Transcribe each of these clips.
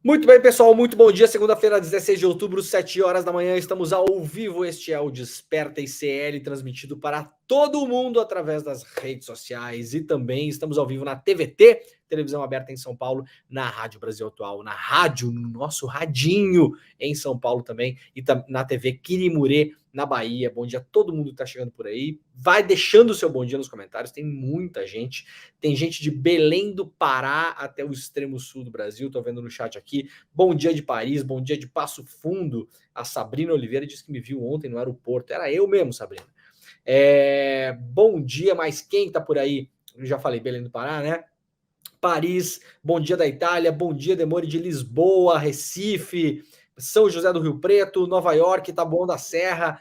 Muito bem, pessoal, muito bom dia. Segunda-feira, 16 de outubro, 7 horas da manhã, estamos ao vivo. Este é o Desperta ICL, transmitido para todo mundo através das redes sociais e também estamos ao vivo na TVT, televisão aberta em São Paulo, na Rádio Brasil Atual, na rádio, no nosso radinho em São Paulo também e na TV Quirimurê, na Bahia. Bom dia a todo mundo que está chegando por aí. Vai deixando o seu bom dia nos comentários, tem muita gente. Tem gente de Belém do Pará até o extremo sul do Brasil, tô vendo no chat aqui. Bom dia de Paris, bom dia de Passo Fundo. A Sabrina Oliveira disse que me viu ontem no aeroporto. Era eu mesmo, Sabrina. Bom dia, mas quem tá por aí? Eu já falei Belém do Pará, né? Paris, bom dia da Itália, bom dia, Demore de Lisboa, Recife, São José do Rio Preto, Nova York, Taboão da Serra,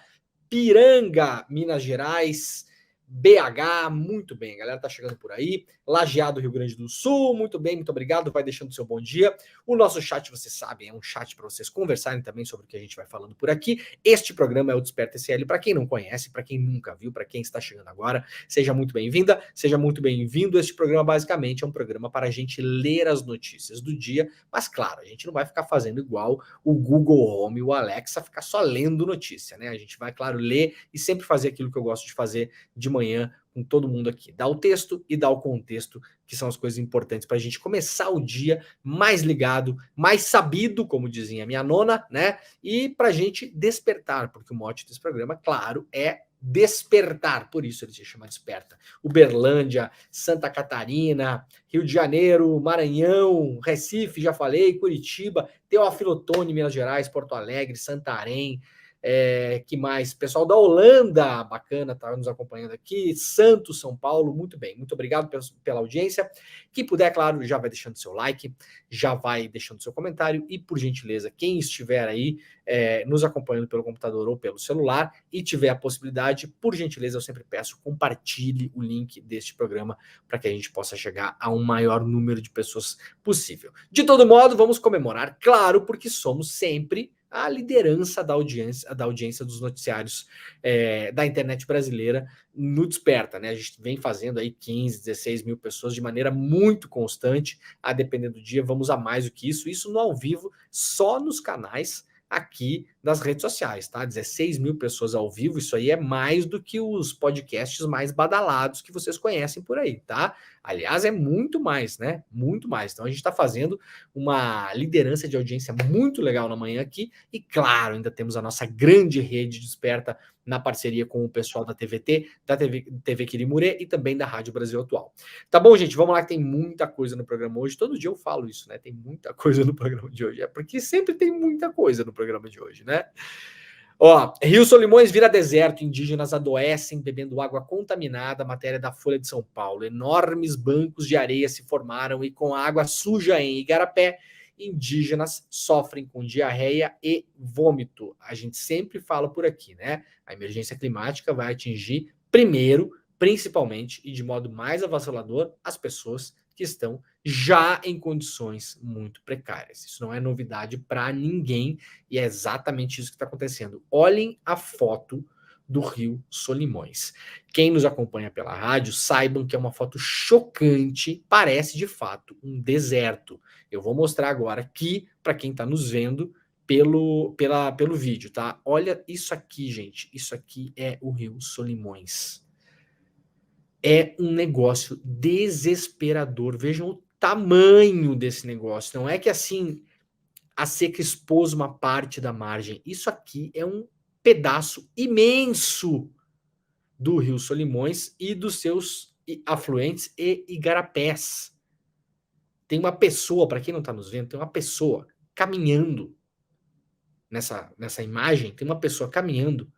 Piranga, Minas Gerais, BH, muito bem, a galera tá chegando por aí, Lajeado, Rio Grande do Sul, muito bem, muito obrigado, vai deixando seu bom dia. O nosso chat, vocês sabem, é um chat para vocês conversarem também sobre o que a gente vai falando por aqui. Este programa é o Desperta SL, para quem não conhece, para quem nunca viu, para quem está chegando agora, seja muito bem-vinda, seja muito bem-vindo. Este programa basicamente é um programa para a gente ler as notícias do dia, mas claro, a gente não vai ficar fazendo igual o Google Home e o Alexa, ficar só lendo notícia, né? A gente vai, claro, ler e sempre fazer aquilo que eu gosto de fazer de manhã com todo mundo aqui. Dar o texto e dar o contexto, que são as coisas importantes para a gente começar o dia mais ligado, mais sabido, como dizia minha nona, né? E para a gente despertar, porque o mote desse programa, claro, é despertar, por isso ele se chama Desperta. Uberlândia, Santa Catarina, Rio de Janeiro, Maranhão, Recife, já falei, Curitiba, Teófilo Otoni, Minas Gerais, Porto Alegre, Santarém, que mais? Pessoal da Holanda, bacana, tá nos acompanhando aqui. Santos, São Paulo, muito bem. Muito obrigado pela audiência. Quem puder, claro, já vai deixando seu like, já vai deixando seu comentário e, por gentileza, quem estiver aí nos acompanhando pelo computador ou pelo celular e tiver a possibilidade, por gentileza, eu sempre peço, compartilhe o link deste programa para que a gente possa chegar a um maior número de pessoas possível. De todo modo, vamos comemorar, claro, porque somos sempre a liderança da audiência dos noticiários da internet brasileira no Desperta, né? A gente vem fazendo aí 15, 16 mil pessoas de maneira muito constante, a depender do dia, vamos a mais do que isso no ao vivo, só nos canais aqui das redes sociais, tá? 16 mil pessoas ao vivo, isso aí é mais do que os podcasts mais badalados que vocês conhecem por aí, tá? Aliás, é muito mais, né? Muito mais. Então a gente está fazendo uma liderança de audiência muito legal na manhã aqui e, claro, ainda temos a nossa grande rede Desperta na parceria com o pessoal da TVT, da TV Quirimurê e também da Rádio Brasil Atual. Tá bom, gente? Vamos lá que tem muita coisa no programa hoje. Todo dia eu falo isso, né? Tem muita coisa no programa de hoje. É porque sempre tem muita coisa no programa de hoje, né? Ó, Rio Solimões vira deserto, indígenas adoecem bebendo água contaminada, matéria da Folha de São Paulo. Enormes bancos de areia se formaram e com água suja em Igarapé, indígenas sofrem com diarreia e vômito. A gente sempre fala por aqui, né? A emergência climática vai atingir primeiro, principalmente e de modo mais avassalador, as pessoas que estão já em condições muito precárias. Isso não é novidade para ninguém e é exatamente isso que está acontecendo. Olhem a foto do Rio Solimões. Quem nos acompanha pela rádio, saibam que é uma foto chocante, parece de fato um deserto. Eu vou mostrar agora aqui para quem está nos vendo pelo vídeo, tá? Olha isso aqui, gente. Isso aqui é o Rio Solimões. É um negócio desesperador. Vejam o tamanho desse negócio. Não é que assim a seca expôs uma parte da margem. Isso aqui é um pedaço imenso do Rio Solimões e dos seus afluentes e igarapés. Tem uma pessoa, para quem não está nos vendo, tem uma pessoa caminhando nessa imagem, tem uma pessoa caminhando.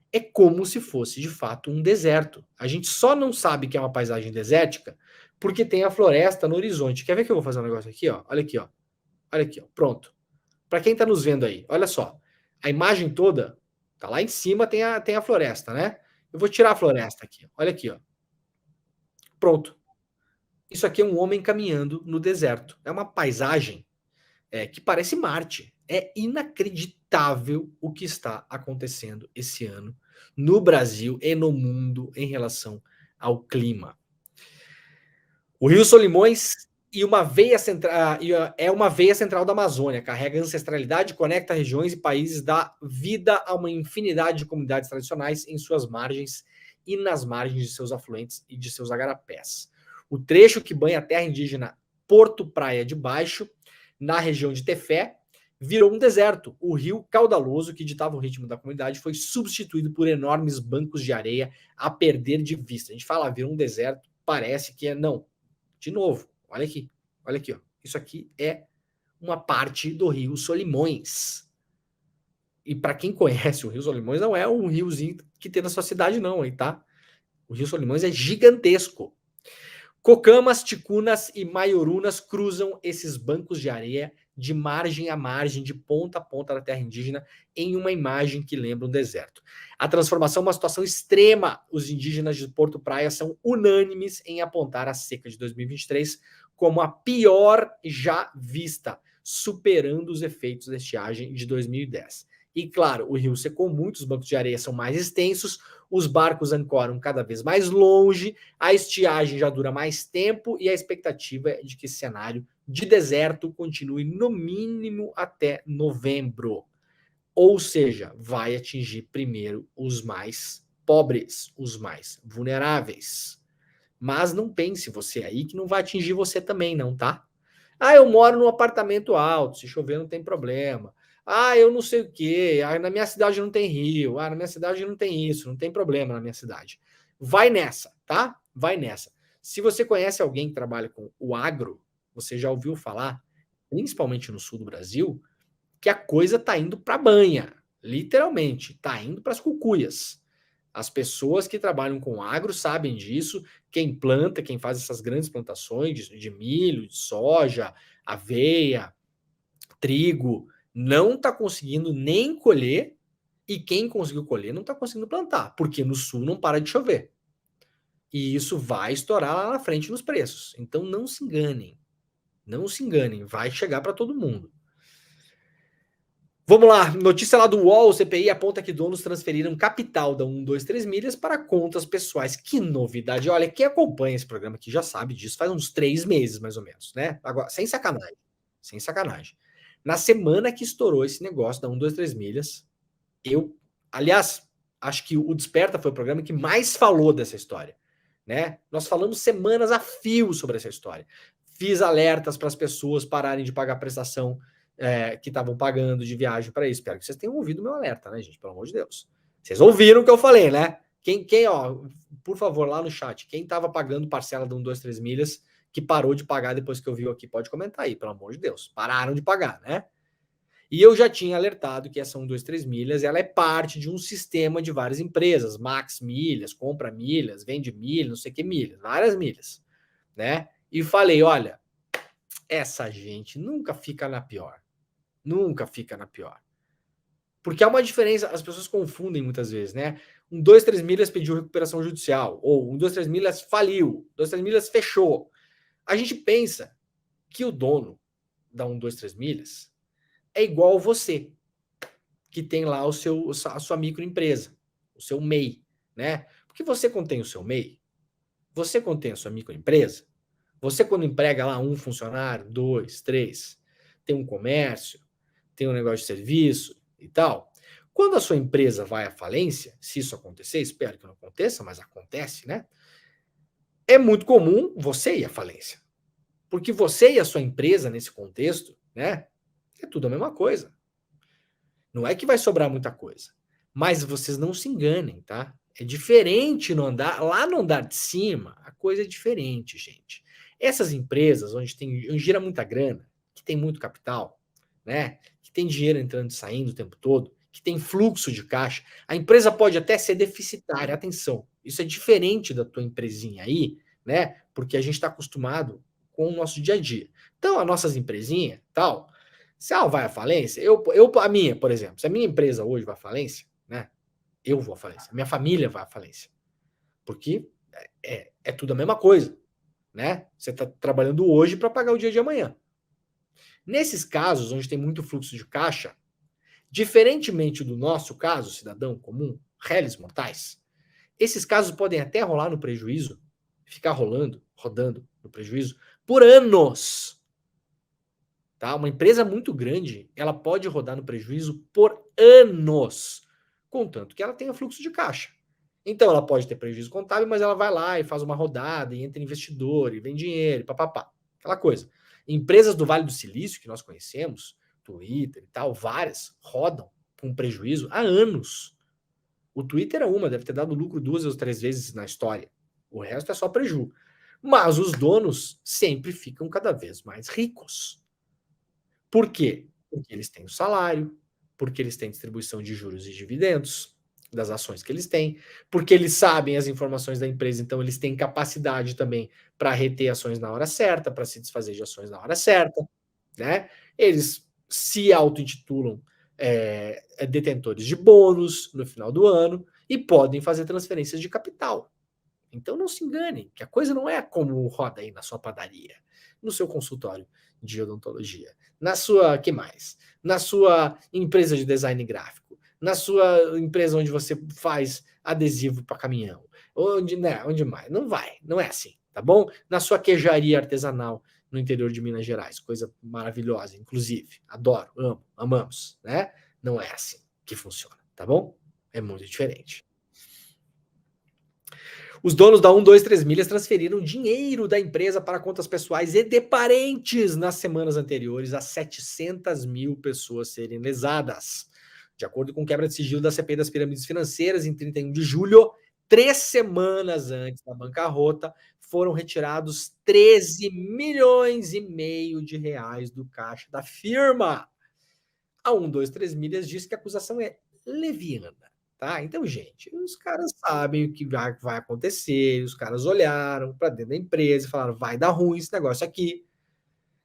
É como se fosse de fato um deserto. A gente só não sabe que é uma paisagem desértica porque tem a floresta no horizonte. Quer ver que eu vou fazer um negócio aqui, ó? Olha aqui, ó. Olha aqui, ó. Pronto. Para quem está nos vendo aí, olha só. A imagem toda tá lá em cima, tem a floresta, né? Eu vou tirar a floresta aqui. Olha aqui, ó. Pronto. Isso aqui é um homem caminhando no deserto. É uma paisagem que parece Marte. É inacreditável o que está acontecendo esse ano no Brasil e no mundo em relação ao clima. O Rio Solimões E uma veia central, é uma veia central da Amazônia, carrega ancestralidade, conecta regiões e países, dá vida a uma infinidade de comunidades tradicionais em suas margens e nas margens de seus afluentes e de seus agarapés. O trecho que banha a terra indígena Porto Praia de Baixo, na região de Tefé, virou um deserto. O rio caudaloso que ditava o ritmo da comunidade foi substituído por enormes bancos de areia a perder de vista. A gente fala, virou um deserto, parece que é não. De novo, olha aqui, ó. Isso aqui é uma parte do Rio Solimões. E para quem conhece o Rio Solimões, não é um riozinho que tem na sua cidade, não, aí, tá? O Rio Solimões é gigantesco. Cocamas, ticunas e maiorunas cruzam esses bancos de areia de margem a margem, de ponta a ponta da terra indígena, em uma imagem que lembra um deserto. A transformação é uma situação extrema. Os indígenas de Porto Praia são unânimes em apontar a seca de 2023 como a pior já vista, superando os efeitos da estiagem de 2010. E claro, o rio secou muito, os bancos de areia são mais extensos, os barcos ancoram cada vez mais longe, a estiagem já dura mais tempo e a expectativa é de que esse cenário de deserto continue no mínimo até novembro. Ou seja, vai atingir primeiro os mais pobres, os mais vulneráveis. Mas não pense você aí que não vai atingir você também, não, tá? Ah, eu moro num apartamento alto, se chover não tem problema. Ah, eu não sei o quê. Ah, na minha cidade não tem rio. Ah, na minha cidade não tem isso, não tem problema na minha cidade. Vai nessa, tá? Vai nessa. Se você conhece alguém que trabalha com o agro, você já ouviu falar, principalmente no sul do Brasil, que a coisa tá indo para banha, literalmente, tá indo para as cucuias. As pessoas que trabalham com agro sabem disso. Quem planta, quem faz essas grandes plantações de milho, de soja, aveia, trigo, não está conseguindo nem colher, e quem conseguiu colher não está conseguindo plantar, porque no sul não para de chover. E isso vai estourar lá na frente nos preços. Então não se enganem. Não se enganem, vai chegar para todo mundo. Vamos lá, notícia lá do UOL, o CPI aponta que donos transferiram capital da 123 milhas para contas pessoais. Que novidade. Olha, quem acompanha esse programa aqui já sabe disso, faz uns 3 meses mais ou menos, né? Agora, sem sacanagem, sem sacanagem. Na semana que estourou esse negócio da 123 milhas, aliás, acho que o Desperta foi o programa que mais falou dessa história, né? Nós falamos semanas a fio sobre essa história. Fiz alertas para as pessoas pararem de pagar prestação que estavam pagando de viagem para isso. Espero que vocês tenham ouvido o meu alerta, né, gente? Pelo amor de Deus. Vocês ouviram o que eu falei, né? Ó, por favor, lá no chat, quem estava pagando parcela de 1, 2, 3 milhas, que parou de pagar depois que eu vi aqui, pode comentar aí, pelo amor de Deus. Pararam de pagar, né? E eu já tinha alertado que essa 1, 2, 3 milhas, ela é parte de um sistema de várias empresas, Max Milhas, compra milhas, vende milhas, não sei o que milhas, várias milhas, né? E falei, olha, essa gente nunca fica na pior. Nunca fica na pior. Porque há uma diferença, as pessoas confundem muitas vezes, né? 1, 2, 3 milhas pediu recuperação judicial, ou 1, 2, 3 milhas faliu, 1, 2, 3 milhas fechou. A gente pensa que o dono da 1, 2, 3 milhas é igual você, que tem lá a sua microempresa, o seu MEI, né? Porque você contém o seu MEI, você contém a sua microempresa, você quando emprega lá um funcionário, 2, 3, tem um comércio, tem um negócio de serviço e tal. Quando a sua empresa vai à falência, se isso acontecer, espero que não aconteça, mas acontece, né? É muito comum você ir à falência. Porque você e a sua empresa, nesse contexto, né? É tudo a mesma coisa. Não é que vai sobrar muita coisa. Mas vocês não se enganem, tá? É diferente no andar. Lá no andar de cima, a coisa é diferente, gente. Essas empresas onde gira muita grana, que tem muito capital, né? Que tem dinheiro entrando e saindo o tempo todo, que tem fluxo de caixa, a empresa pode até ser deficitária. Atenção, isso é diferente da tua empresinha aí, né? Porque a gente está acostumado com o nosso dia a dia. Então, as nossas empresinhas, tal, se ela vai à falência, a minha, por exemplo, se a minha empresa hoje vai à falência, né? Eu vou à falência, minha família vai à falência. Porque é tudo a mesma coisa, né? Você está trabalhando hoje para pagar o dia de amanhã. Nesses casos, onde tem muito fluxo de caixa, diferentemente do nosso caso, cidadão comum, réis mortais, esses casos podem até rolar no prejuízo, ficar rolando, rodando no prejuízo, por anos. Tá? Uma empresa muito grande, ela pode rodar no prejuízo por anos, contanto que ela tenha fluxo de caixa. Então ela pode ter prejuízo contábil, mas ela vai lá e faz uma rodada, e entra investidor, e vem dinheiro, e papapá. Aquela coisa. Empresas do Vale do Silício, que nós conhecemos, Twitter e tal, várias, rodam com prejuízo há anos. O Twitter é uma, deve ter dado lucro 2 ou 3 vezes na história. O resto é só prejuízo. Mas os donos sempre ficam cada vez mais ricos. Por quê? Porque eles têm o salário, porque eles têm distribuição de juros e dividendos das ações que eles têm, porque eles sabem as informações da empresa, então eles têm capacidade também para reter ações na hora certa, para se desfazer de ações na hora certa, né? Eles se auto-intitulam detentores de bônus no final do ano e podem fazer transferências de capital. Então não se engane, que a coisa não é como roda aí na sua padaria, no seu consultório de odontologia, na sua, que mais? Na sua empresa de design gráfico, na sua empresa onde você faz adesivo para caminhão, onde mais? Não vai, não é assim, tá bom? Na sua queijaria artesanal no interior de Minas Gerais, coisa maravilhosa, inclusive, adoro, amo, amamos, né? Não é assim que funciona, tá bom? É muito diferente. Os donos da 123 Milhas transferiram dinheiro da empresa para contas pessoais e de parentes nas semanas anteriores a 700 mil pessoas serem lesadas. De acordo com quebra de sigilo da CPI das pirâmides financeiras, em 31 de julho, 3 semanas antes da bancarrota, foram retirados 13 milhões e meio de reais do caixa da firma. A 123 Milhas diz que a acusação é leviana. Tá? Então, gente, os caras sabem o que vai acontecer, os caras olharam para dentro da empresa e falaram: vai dar ruim esse negócio aqui.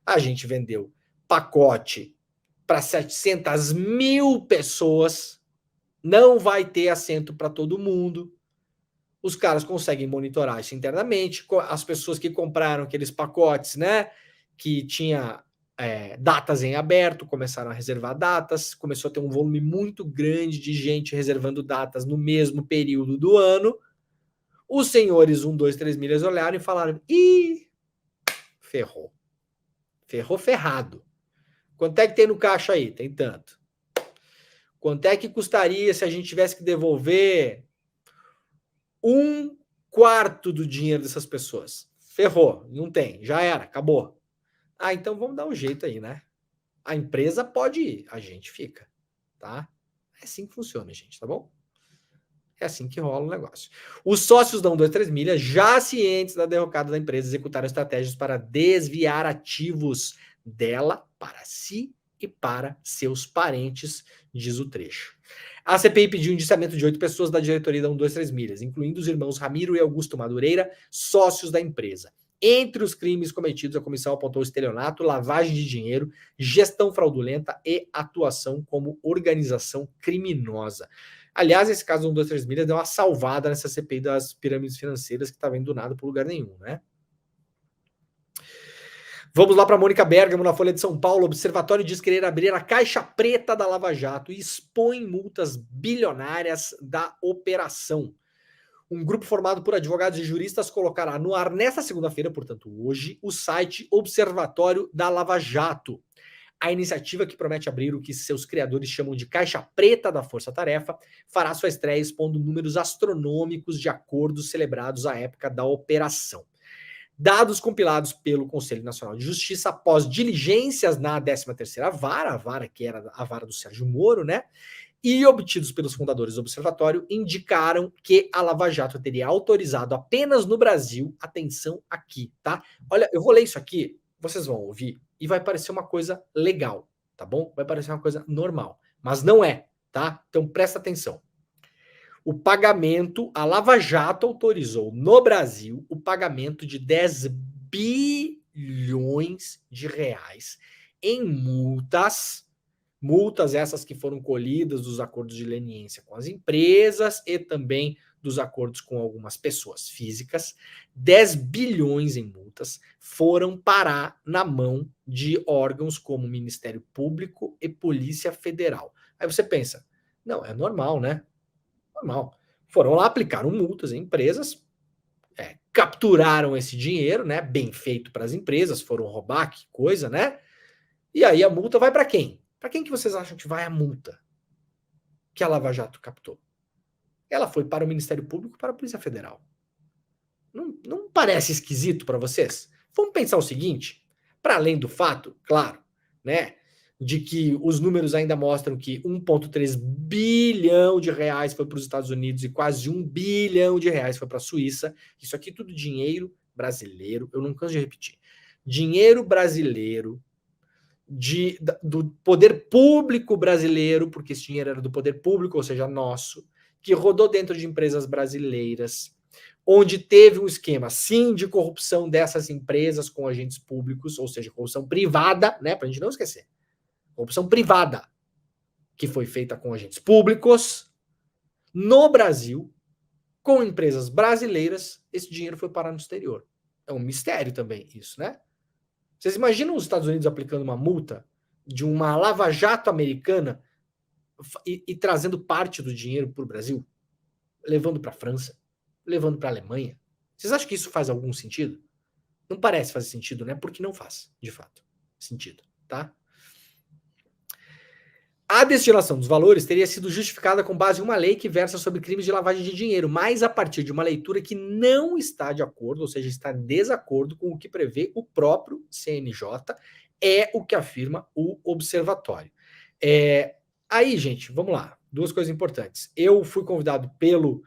A gente vendeu pacote para 700 mil pessoas, não vai ter assento para todo mundo. Os caras conseguem monitorar isso internamente. As pessoas que compraram aqueles pacotes, né, que tinha datas em aberto, começaram a reservar datas, começou a ter um volume muito grande de gente reservando datas no mesmo período do ano. Os senhores 123 Milhas olharam e falaram: ih, ferrou. Ferrou ferrado. Quanto é que tem no caixa aí? Tem tanto. Quanto é que custaria se a gente tivesse que devolver 1/4 do dinheiro dessas pessoas? Ferrou, não tem, já era, acabou. Ah, então vamos dar um jeito aí, né? A empresa pode ir, a gente fica, tá? É assim que funciona, gente, tá bom? É assim que rola o negócio. Os sócios da 123 Milhas, já cientes da derrocada da empresa, executaram estratégias para desviar ativos dela para si e para seus parentes, diz o trecho. A CPI pediu indiciamento de 8 pessoas da diretoria da 123 Milhas, incluindo os irmãos Ramiro e Augusto Madureira, sócios da empresa. Entre os crimes cometidos, a comissão apontou estelionato, lavagem de dinheiro, gestão fraudulenta e atuação como organização criminosa. Aliás, esse caso do 123 Milhas deu uma salvada nessa CPI das pirâmides financeiras que estava indo do nada para lugar nenhum, né? Vamos lá para Mônica Bergamo, na Folha de São Paulo. O Observatório diz querer abrir a caixa preta da Lava Jato e expõe multas bilionárias da operação. Um grupo formado por advogados e juristas colocará no ar nesta segunda-feira, portanto hoje, o site Observatório da Lava Jato. A iniciativa, que promete abrir o que seus criadores chamam de caixa preta da força-tarefa, fará sua estreia expondo números astronômicos de acordos celebrados à época da operação. Dados compilados pelo Conselho Nacional de Justiça após diligências na 13ª Vara, a vara que era a vara do Sérgio Moro, né? E obtidos pelos fundadores do observatório, indicaram que a Lava Jato teria autorizado apenas no Brasil, atenção aqui, tá? Olha, eu vou ler isso aqui, vocês vão ouvir, e vai parecer uma coisa legal, tá bom? Vai parecer uma coisa normal, mas não é, tá? Então presta atenção. O pagamento, a Lava Jato autorizou no Brasil o pagamento de 10 bilhões de reais em multas essas que foram colhidas dos acordos de leniência com as empresas e também dos acordos com algumas pessoas físicas. 10 bilhões em multas foram parar na mão de órgãos como Ministério Público e Polícia Federal. Aí você pensa, não, é normal, né? Normal. Foram lá, aplicaram multas em empresas, capturaram esse dinheiro, né? Bem feito para as empresas, foram roubar, que coisa, né? E aí a multa vai para quem? Para quem que vocês acham que vai a multa que a Lava Jato captou? Ela foi para o Ministério Público, para a Polícia Federal. Não parece esquisito para vocês? Vamos pensar o seguinte, para além do fato, claro, né, de que os números ainda mostram que 1,3 bilhão de reais foi para os Estados Unidos e quase 1 bilhão de reais foi para a Suíça. Isso aqui tudo dinheiro brasileiro, eu não canso de repetir. Dinheiro brasileiro, do poder público brasileiro, porque esse dinheiro era do poder público, ou seja, nosso, que rodou dentro de empresas brasileiras, onde teve um esquema, sim, de corrupção dessas empresas com agentes públicos, ou seja, corrupção privada, né, para a gente não esquecer. Corrupção privada, que foi feita com agentes públicos, no Brasil, com empresas brasileiras, esse dinheiro foi parar no exterior. É um mistério também isso, né? Vocês imaginam os Estados Unidos aplicando uma multa de uma lava-jato americana e trazendo parte do dinheiro para o Brasil? Levando para a França? Levando para a Alemanha? Vocês acham que isso faz algum sentido? Não parece fazer sentido, né? Porque não faz, de fato, sentido, tá? A destinação dos valores teria sido justificada com base em uma lei que versa sobre crimes de lavagem de dinheiro, mas a partir de uma leitura que não está de acordo, ou seja, está em desacordo com o que prevê o próprio CNJ, é o que afirma o observatório. Aí, gente, vamos lá. Duas coisas importantes. Eu fui convidado pelo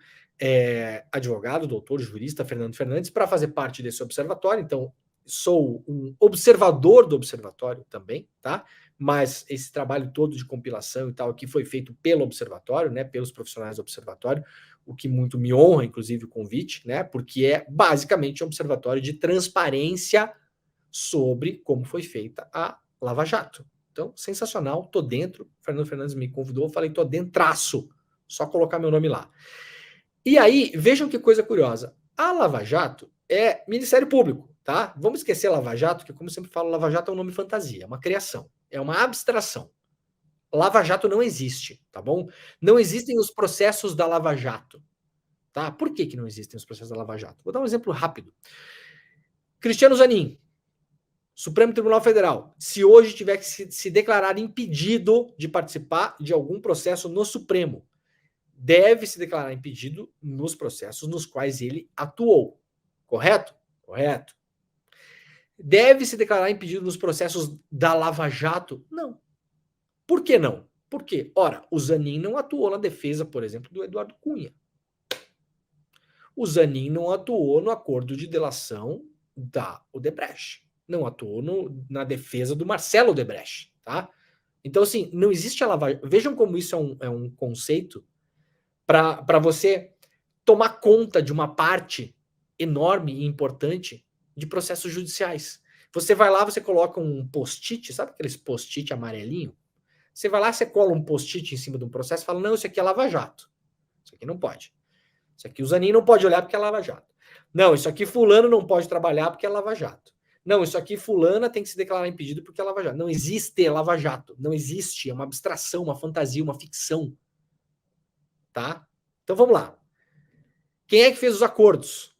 advogado, doutor, jurista Fernando Fernandes, para fazer parte desse observatório, então sou um observador do observatório também, tá? Mas esse trabalho todo de compilação e tal aqui foi feito pelo observatório, né, pelos profissionais do observatório, o que muito me honra, inclusive, o convite, né, porque é basicamente um observatório de transparência sobre como foi feita a Lava Jato. Então, sensacional, tô dentro, Fernando Fernandes me convidou, falei, tô dentraço, só colocar meu nome lá. E aí, vejam que coisa curiosa, a Lava Jato é Ministério Público, tá? Vamos esquecer Lava Jato, que como eu sempre falo, Lava Jato é um nome fantasia, é uma criação. É uma abstração. Lava Jato não existe, tá bom? Não existem os processos da Lava Jato, tá? Por que não existem os processos da Lava Jato? Vou dar um exemplo rápido. Cristiano Zanin, Supremo Tribunal Federal, se hoje tiver que se declarar impedido de participar de algum processo no Supremo, deve se declarar impedido nos processos nos quais ele atuou. Correto? Correto. Deve se declarar impedido nos processos da Lava Jato? Não. Por que não? Por quê? Ora, o Zanin não atuou na defesa, por exemplo, do Eduardo Cunha. O Zanin não atuou no acordo de delação da Odebrecht. Não atuou na defesa do Marcelo Odebrecht, tá? Então, assim, não existe a lavagem. Vejam como isso é um conceito para você tomar conta de uma parte enorme e importante de processos judiciais. Você vai lá, você coloca um post-it, sabe aqueles post-it amarelinho? Você vai lá, você cola um post-it em cima de um processo e fala, não, isso aqui é Lava Jato. Isso aqui não pode. Isso aqui o Zanin não pode olhar porque é Lava Jato. Não, isso aqui fulano não pode trabalhar porque é Lava Jato. Não, isso aqui fulana tem que se declarar impedido porque é Lava Jato. Não existe Lava Jato. Não existe. É uma abstração, uma fantasia, uma ficção. Tá? Então vamos lá. Quem é que fez os acordos?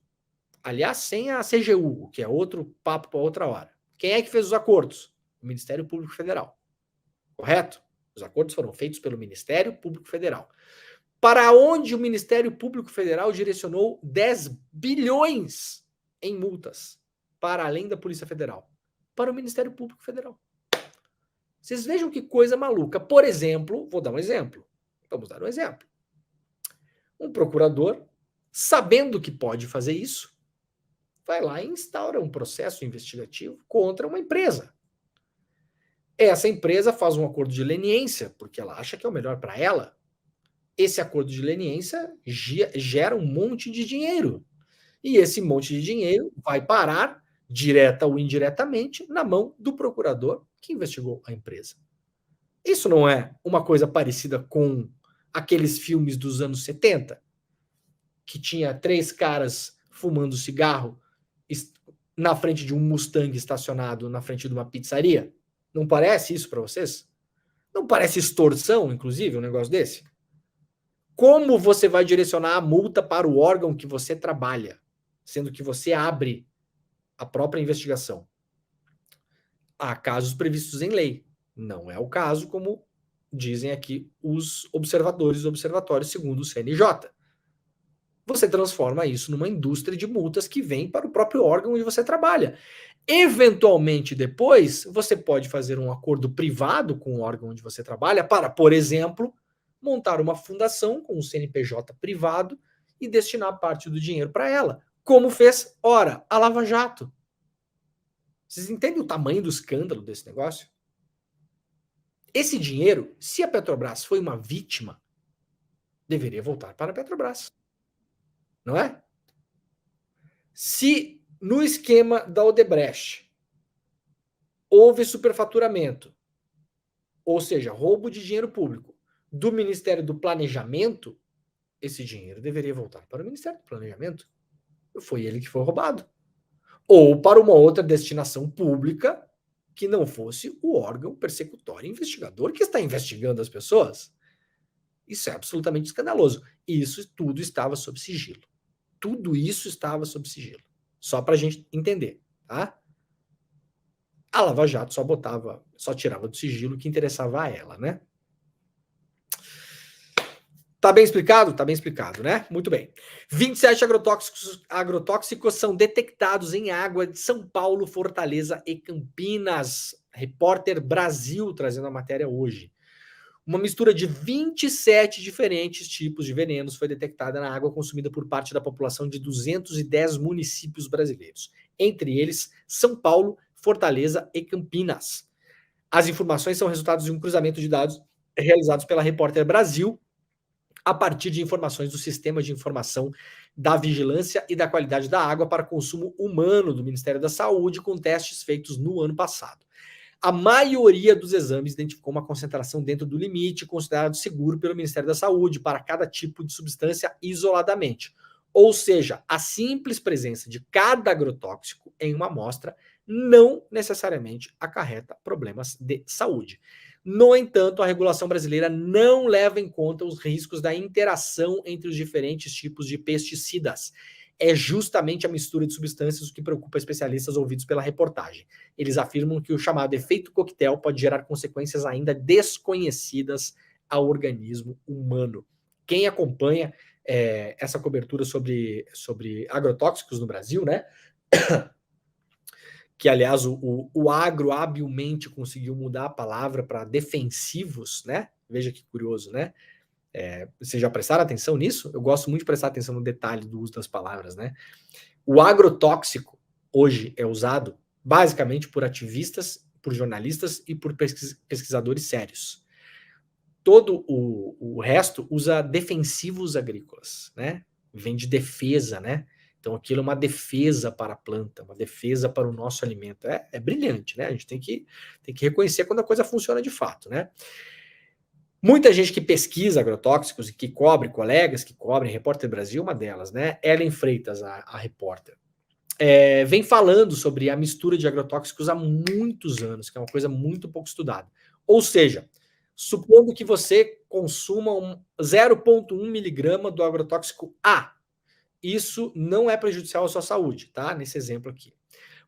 Aliás, sem a CGU, que é outro papo para outra hora. Quem é que fez os acordos? O Ministério Público Federal. Correto? Os acordos foram feitos pelo Ministério Público Federal. Para onde o Ministério Público Federal direcionou 10 bilhões em multas, para além da Polícia Federal? Para o Ministério Público Federal. Vocês vejam que coisa maluca. Por exemplo, vou dar um exemplo. Vamos dar um exemplo. Um procurador, sabendo que pode fazer isso, vai lá e instaura um processo investigativo contra uma empresa. Essa empresa faz um acordo de leniência, porque ela acha que é o melhor para ela. Esse acordo de leniência gera um monte de dinheiro. E esse monte de dinheiro vai parar, direta ou indiretamente, na mão do procurador que investigou a empresa. Isso não é uma coisa parecida com aqueles filmes dos anos 70, que tinha 3 caras fumando cigarro na frente de um Mustang estacionado na frente de uma pizzaria? Não parece isso para vocês? Não parece extorsão, inclusive, um negócio desse? Como você vai direcionar a multa para o órgão que você trabalha? sendo que você abre a própria investigação. Há casos previstos em lei. Não é o caso, como dizem aqui os observadores do observatório, segundo o CNJ. Você transforma isso numa indústria de multas que vem para o próprio órgão onde você trabalha. Eventualmente, depois, você pode fazer um acordo privado com o órgão onde você trabalha para, por exemplo, montar uma fundação com um CNPJ privado e destinar parte do dinheiro para ela, como fez, ora, a Lava Jato. Vocês entendem o tamanho do escândalo desse negócio? Esse dinheiro, se a Petrobras foi uma vítima, deveria voltar para a Petrobras. Não é? Se no esquema da Odebrecht houve superfaturamento, ou seja, roubo de dinheiro público do Ministério do Planejamento, esse dinheiro deveria voltar para o Ministério do Planejamento. Foi ele que foi roubado. Ou para uma outra destinação pública que não fosse o órgão persecutório e investigador que está investigando as pessoas. Isso é absolutamente escandaloso. E isso tudo estava sob sigilo. Tudo isso estava sob sigilo. Só para a gente entender, tá? A Lava Jato só tirava do sigilo o que interessava a ela, né? Tá bem explicado? Tá bem explicado, né? Muito bem. 27 agrotóxicos são detectados em água de São Paulo, Fortaleza e Campinas. Repórter Brasil trazendo a matéria hoje. Uma mistura de 27 diferentes tipos de venenos foi detectada na água consumida por parte da população de 210 municípios brasileiros. Entre eles, São Paulo, Fortaleza e Campinas. As informações são resultados de um cruzamento de dados realizados pela Repórter Brasil a partir de informações do Sistema de Informação da Vigilância e da Qualidade da Água para Consumo Humano do Ministério da Saúde, com testes feitos no ano passado. A maioria dos exames identificou uma concentração dentro do limite considerado seguro pelo Ministério da Saúde para cada tipo de substância isoladamente. Ou seja, a simples presença de cada agrotóxico em uma amostra não necessariamente acarreta problemas de saúde. No entanto, a regulação brasileira não leva em conta os riscos da interação entre os diferentes tipos de pesticidas. É justamente a mistura de substâncias o que preocupa especialistas ouvidos pela reportagem. Eles afirmam que o chamado efeito coquetel pode gerar consequências ainda desconhecidas ao organismo humano. Quem acompanha essa cobertura sobre agrotóxicos no Brasil, né? Que, aliás, o agro habilmente conseguiu mudar a palavra para defensivos, né? Veja que curioso, né? Vocês já prestaram atenção nisso? Eu gosto muito de prestar atenção no detalhe do uso das palavras, né? O agrotóxico hoje é usado basicamente por ativistas, por jornalistas e por pesquisadores sérios. Todo o resto usa defensivos agrícolas, né? Vem de defesa, né? Então aquilo é uma defesa para a planta, uma defesa para o nosso alimento. É brilhante, né? A gente tem que reconhecer quando a coisa funciona de fato, né? Muita gente que pesquisa agrotóxicos e que cobre, colegas que cobrem, Repórter Brasil, uma delas, né? Ellen Freitas, a repórter, vem falando sobre a mistura de agrotóxicos há muitos anos, que é uma coisa muito pouco estudada. Ou seja, supondo que você consuma 0,1 miligrama do agrotóxico A, isso não é prejudicial à sua saúde, tá? Nesse exemplo aqui.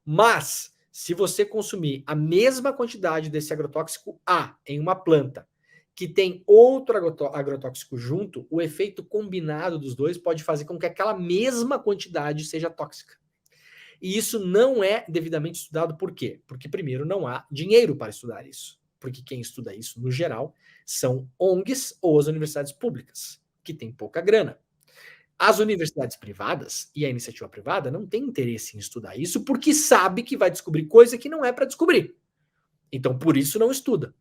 Mas, se você consumir a mesma quantidade desse agrotóxico A em uma planta, que tem outro agrotóxico junto, o efeito combinado dos dois pode fazer com que aquela mesma quantidade seja tóxica. E isso não é devidamente estudado, por quê? Porque, primeiro, não há dinheiro para estudar isso. Porque quem estuda isso, no geral, são ONGs ou as universidades públicas, que têm pouca grana. As universidades privadas e a iniciativa privada não têm interesse em estudar isso porque sabe que vai descobrir coisa que não é para descobrir. Então, por isso, não estuda.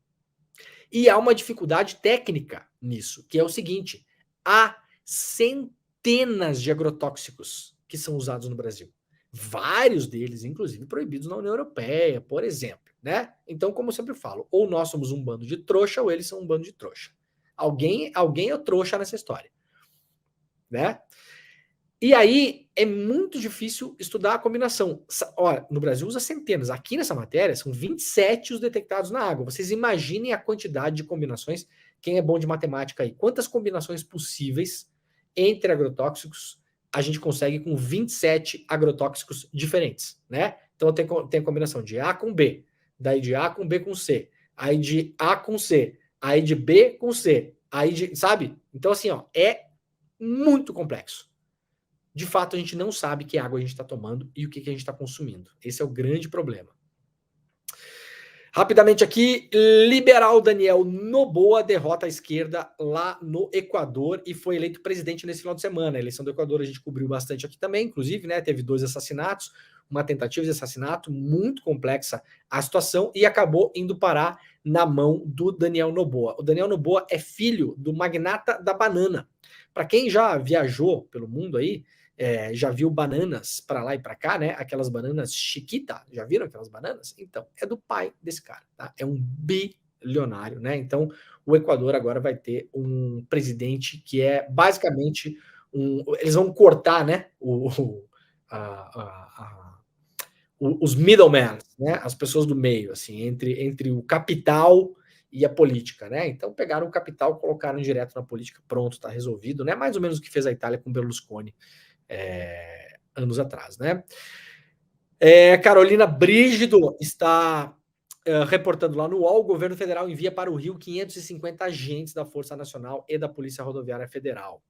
E há uma dificuldade técnica nisso, que é o seguinte: há centenas de agrotóxicos que são usados no Brasil. Vários deles, inclusive, proibidos na União Europeia, por exemplo, né? Então, como eu sempre falo, ou nós somos um bando de trouxa, ou eles são um bando de trouxa. Alguém é trouxa nessa história, né? E aí é muito difícil estudar a combinação. Olha, no Brasil usa centenas. Aqui nessa matéria são 27 os detectados na água. Vocês imaginem a quantidade de combinações. Quem é bom de matemática aí? Quantas combinações possíveis entre agrotóxicos a gente consegue com 27 agrotóxicos diferentes, né? Então tem a combinação de A com B, daí de A com B com C, aí de A com C, aí de B com C, aí de, sabe? Então assim, ó, é muito complexo. De fato, a gente não sabe que água a gente está tomando e o que a gente está consumindo. Esse é o grande problema. Rapidamente aqui, liberal Daniel Noboa derrota a esquerda lá no Equador e foi eleito presidente nesse final de semana. A eleição do Equador a gente cobriu bastante aqui também, inclusive, né? Teve 2 assassinatos, uma tentativa de assassinato, muito complexa a situação, e acabou indo parar na mão do Daniel Noboa. O Daniel Noboa é filho do magnata da banana. Para quem já viajou pelo mundo aí, já viu bananas para lá e para cá, né? Aquelas bananas Chiquita, já viram aquelas bananas? Então, é do pai desse cara, tá? É um bilionário, né? Então, o Equador agora vai ter um presidente que é basicamente eles vão cortar, né? Os middlemen, né? As pessoas do meio, assim, entre o capital e a política, né? Então pegaram o capital, colocaram direto na política, pronto, tá resolvido, né? Mais ou menos o que fez a Itália com Berlusconi anos atrás, né? Carolina Brígido está reportando lá no UOL, o governo federal envia para o Rio 550 agentes da Força Nacional e da Polícia Rodoviária Federal.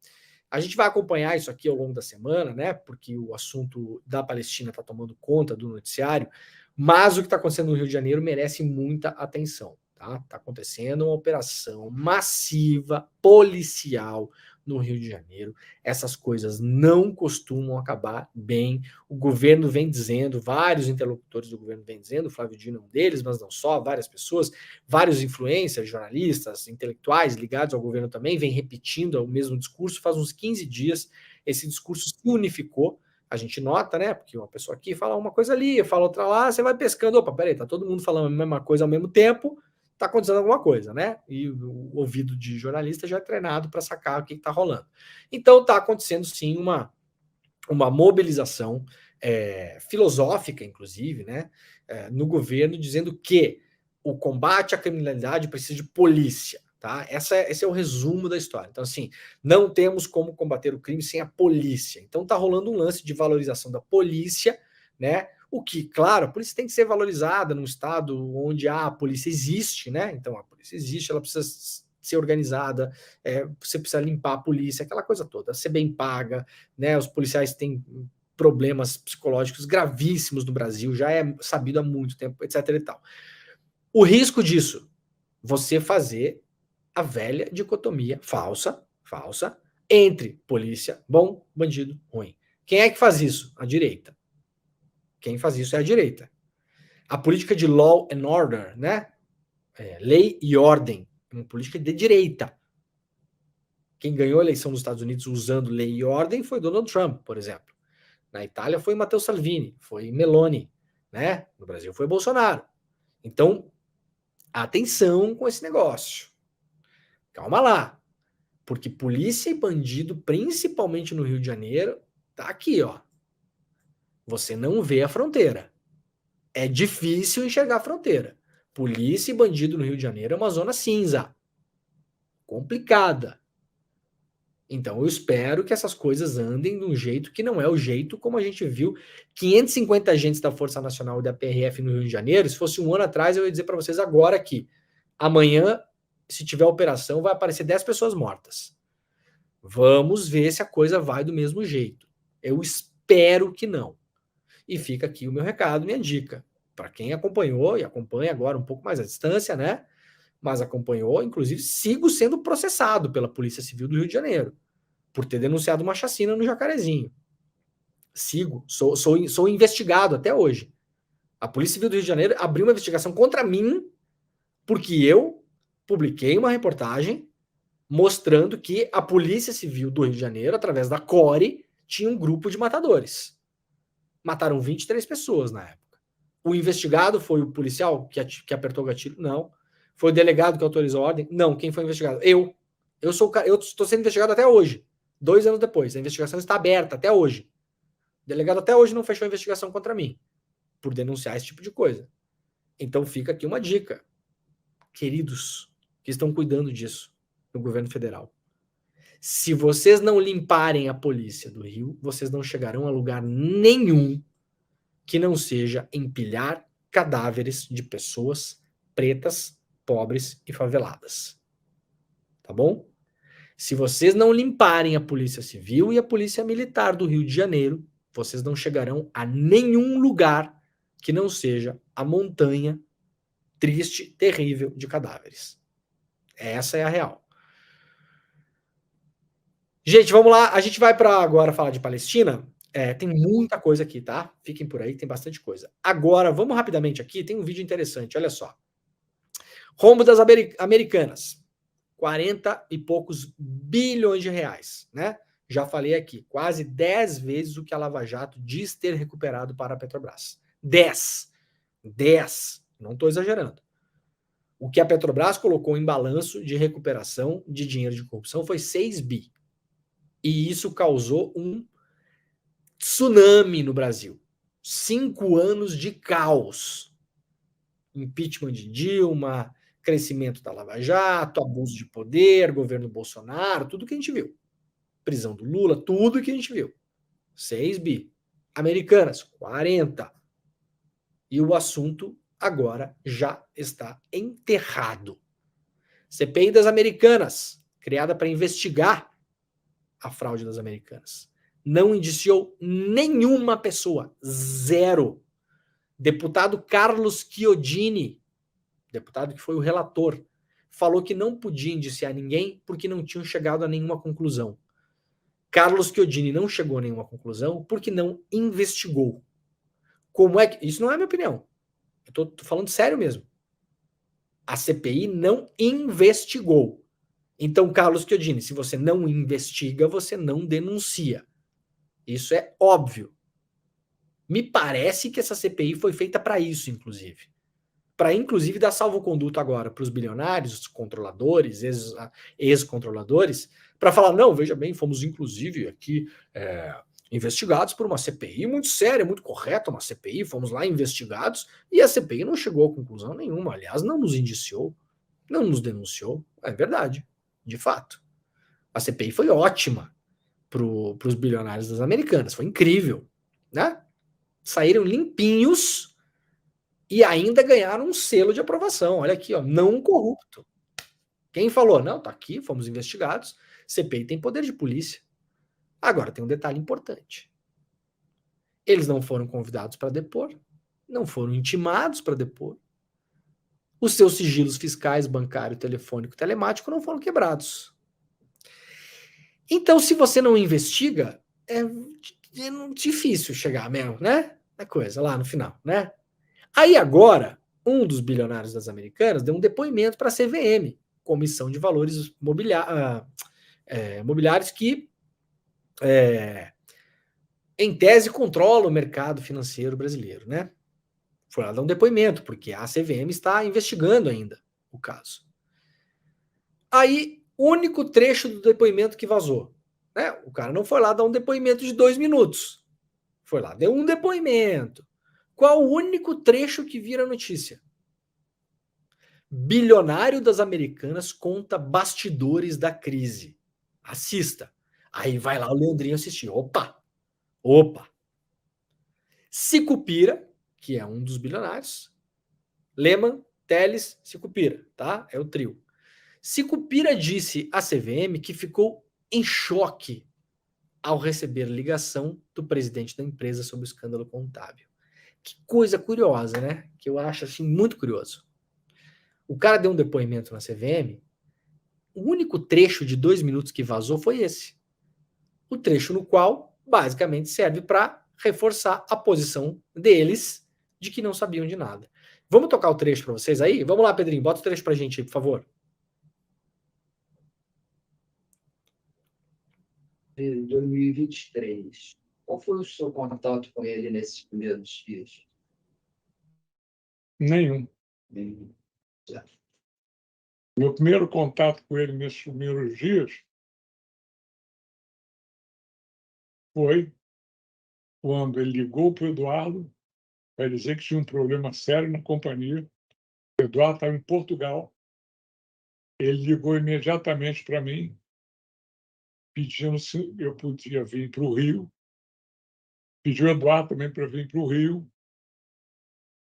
A gente vai acompanhar isso aqui ao longo da semana, né? Porque o assunto da Palestina está tomando conta do noticiário, mas o que está acontecendo no Rio de Janeiro merece muita atenção. Tá? Tá acontecendo uma operação massiva policial no Rio de Janeiro. Essas coisas não costumam acabar bem. O governo vem dizendo, vários interlocutores do governo vem dizendo, o Flávio Dino é um deles, mas não só, várias pessoas, vários influencers, jornalistas, intelectuais ligados ao governo também, vem repetindo o mesmo discurso. Faz uns 15 dias esse discurso se unificou. A gente nota, né? Porque uma pessoa aqui fala uma coisa ali, fala outra lá, você vai pescando, opa, peraí, tá todo mundo falando a mesma coisa ao mesmo tempo, tá acontecendo alguma coisa, né? E o ouvido de jornalista já é treinado para sacar o que está rolando. Então tá acontecendo sim uma mobilização filosófica, inclusive, né? No governo, dizendo que o combate à criminalidade precisa de polícia. Tá? Esse é o resumo da história. Então, assim, não temos como combater o crime sem a polícia. Então, tá rolando um lance de valorização da polícia, né? O que, claro, a polícia tem que ser valorizada num estado onde a polícia existe, né? Então, a polícia existe, ela precisa ser organizada, você precisa limpar a polícia, aquela coisa toda, ser bem paga, né? Os policiais têm problemas psicológicos gravíssimos no Brasil, já é sabido há muito tempo, etc. e tal. O risco disso, você fazer a velha dicotomia falsa, entre polícia bom, bandido ruim. Quem é que faz isso? A direita. Quem faz isso é a direita. A política de law and order, né? Lei e ordem, uma política de direita. Quem ganhou a eleição nos Estados Unidos usando lei e ordem foi Donald Trump, por exemplo. Na Itália foi Matteo Salvini, foi Meloni, né? No Brasil foi Bolsonaro. Então, atenção com esse negócio. Calma lá. Porque polícia e bandido, principalmente no Rio de Janeiro, tá aqui, ó. Você não vê a fronteira. É difícil enxergar a fronteira. Polícia e bandido no Rio de Janeiro é uma zona cinza. Complicada. Então eu espero que essas coisas andem de um jeito que não é o jeito como a gente viu 550 agentes da Força Nacional e da PRF no Rio de Janeiro. Se fosse um ano atrás, eu ia dizer para vocês agora que amanhã, se tiver operação, vai aparecer 10 pessoas mortas. Vamos ver se a coisa vai do mesmo jeito. Eu espero que não. E fica aqui o meu recado, minha dica. Para quem acompanhou e acompanha agora um pouco mais à distância, né? Mas acompanhou, inclusive, sigo sendo processado pela Polícia Civil do Rio de Janeiro por ter denunciado uma chacina no Jacarezinho. Sigo, sou investigado até hoje. A Polícia Civil do Rio de Janeiro abriu uma investigação contra mim porque eu publiquei uma reportagem mostrando que a Polícia Civil do Rio de Janeiro, através da CORE, tinha um grupo de matadores. Mataram 23 pessoas na época. O investigado foi o policial que apertou o gatilho? Não. Foi o delegado que autorizou a ordem? Não. Quem foi investigado? Eu. Eu estou sendo investigado até hoje. 2 anos depois. A investigação está aberta até hoje. O delegado até hoje não fechou a investigação contra mim por denunciar esse tipo de coisa. Então fica aqui uma dica. Queridos que estão cuidando disso no governo federal. Se vocês não limparem a polícia do Rio, vocês não chegarão a lugar nenhum que não seja empilhar cadáveres de pessoas pretas, pobres e faveladas. Tá bom? Se vocês não limparem a Polícia Civil e a Polícia Militar do Rio de Janeiro, vocês não chegarão a nenhum lugar que não seja a montanha triste, terrível de cadáveres. Essa é a real. Gente, vamos lá. A gente vai para agora falar de Palestina. Tem muita coisa aqui, tá? Fiquem por aí, tem bastante coisa. Agora, vamos rapidamente aqui. Tem um vídeo interessante, olha só. Rombo das Americanas. 40 e poucos bilhões de reais, né? Já falei aqui, quase 10 vezes o que a Lava Jato diz ter recuperado para a Petrobras. 10. Não estou exagerando. O que a Petrobras colocou em balanço de recuperação de dinheiro de corrupção foi 6 bi. E isso causou um tsunami no Brasil. 5 anos de caos. Impeachment de Dilma, crescimento da Lava Jato, abuso de poder, governo Bolsonaro, tudo que a gente viu. Prisão do Lula, tudo que a gente viu. 6 bi. Americanas, 40. E o assunto agora já está enterrado. CPI das Americanas, criada para investigar a fraude das Americanas. Não indiciou nenhuma pessoa. Zero. Deputado Carlos Chiodini, deputado que foi o relator, falou que não podia indiciar ninguém porque não tinham chegado a nenhuma conclusão. Carlos Chiodini não chegou a nenhuma conclusão porque não investigou. Como é que... Isso não é minha opinião. Eu tô falando sério mesmo. A CPI não investigou. Então, Carlos Chiodini, se você não investiga, você não denuncia. Isso é óbvio. Me parece que essa CPI foi feita para isso, inclusive. Para, inclusive, dar salvo-conduto agora para os bilionários, os controladores, ex-controladores, para falar, não, veja bem, fomos, inclusive, aqui investigados por uma CPI muito séria, muito correta, uma CPI, fomos lá investigados, e a CPI não chegou a conclusão nenhuma, aliás, não nos indiciou, não nos denunciou, é verdade, de fato. A CPI foi ótima para os bilionários das Americanas, foi incrível, né? Saíram limpinhos e ainda ganharam um selo de aprovação. Olha aqui, ó, não corrupto. Quem falou? Não, tá aqui, fomos investigados. CPI tem poder de polícia. Agora tem um detalhe importante. Eles não foram convidados para depor, não foram intimados para depor. Os seus sigilos fiscais, bancário, telefônico, telemático não foram quebrados. Então, se você não investiga, é difícil chegar mesmo, né? A coisa lá no final, né? Aí agora, um dos bilionários das Americanas deu um depoimento para a CVM, Comissão de Valores Mobiliários, que, em tese, controla o mercado financeiro brasileiro, né? Foi lá dar um depoimento, porque a CVM está investigando ainda o caso. Aí, o único trecho do depoimento que vazou, né? O cara não foi lá dar um depoimento de 2 minutos. Foi lá, deu um depoimento. Qual o único trecho que vira notícia? Bilionário das Americanas conta bastidores da crise. Assista. Aí vai lá o Leandrinho assistir. Opa! Sicupira, que é um dos bilionários. Lehman, Teles, Sicupira, tá? É o trio. Sicupira disse à CVM que ficou em choque ao receber ligação do presidente da empresa sobre o escândalo contábil. Que coisa curiosa, né? Que eu acho assim muito curioso. O cara deu um depoimento na CVM, o único trecho de 2 minutos que vazou foi esse. O trecho no qual, basicamente, serve para reforçar a posição deles de que não sabiam de nada. Vamos tocar o trecho para vocês aí? Vamos lá, Pedrinho, bota o trecho para a gente aí, por favor. De 2023. Qual foi o seu contato com ele nesses primeiros dias? Nenhum. Certo. Meu primeiro contato com ele nesses primeiros dias foi quando ele ligou para o Eduardo para dizer que tinha um problema sério na companhia. O Eduardo estava em Portugal. Ele ligou imediatamente para mim pedindo se eu podia vir para o Rio. Pediu o Eduardo também para vir para o Rio.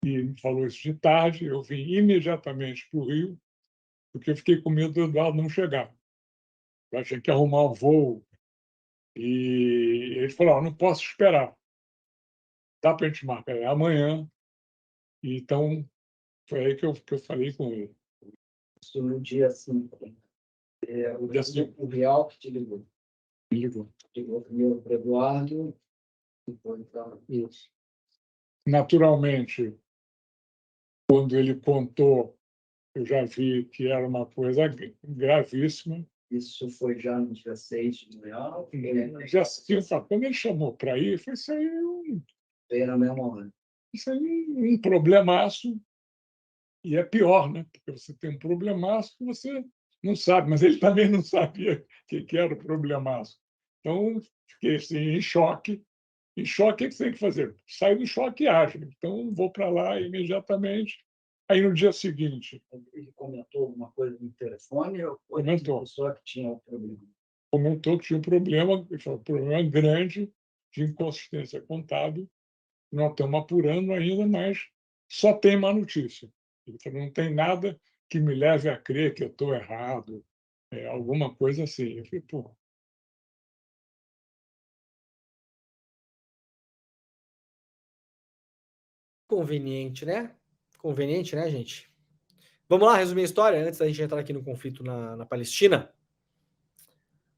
E me falou isso de tarde. Eu vim imediatamente para o Rio, porque eu fiquei com medo do Eduardo não chegar. Eu achei que ia arrumar um voo. E ele falou: não posso esperar. Dá para a gente marcar amanhã. Então, foi aí que eu falei com ele. Isso no dia 5. O Real que te ligou. Ligou primeiro para o Eduardo, depois para isso. Naturalmente, quando ele contou, eu já vi que era uma coisa gravíssima. Isso foi já no dia 6 de Real? Já quando ele chamou para ir, foi isso aí Veio na mesma hora. Isso aí um problemaço. E é pior, né? Porque você tem um problemaço que você não sabe, mas ele também não sabia que era o problemaço. Então, fiquei assim, em choque. Em choque, o que você tem que fazer? Sai do choque e age. Então, vou para lá imediatamente. Aí, no dia seguinte... Ele comentou alguma coisa no telefone? Ou foi comentou. A pessoa que tinha o problema? Comentou que tinha um problema, um problema grande de inconsistência contábil. Não estamos apurando ainda, mas só tem má notícia. Então, não tem nada que me leve a crer que eu estou errado, alguma coisa assim. Eu falei, pô. Conveniente, né? Conveniente, né, gente? Vamos lá resumir a história antes da gente entrar aqui no conflito na Palestina.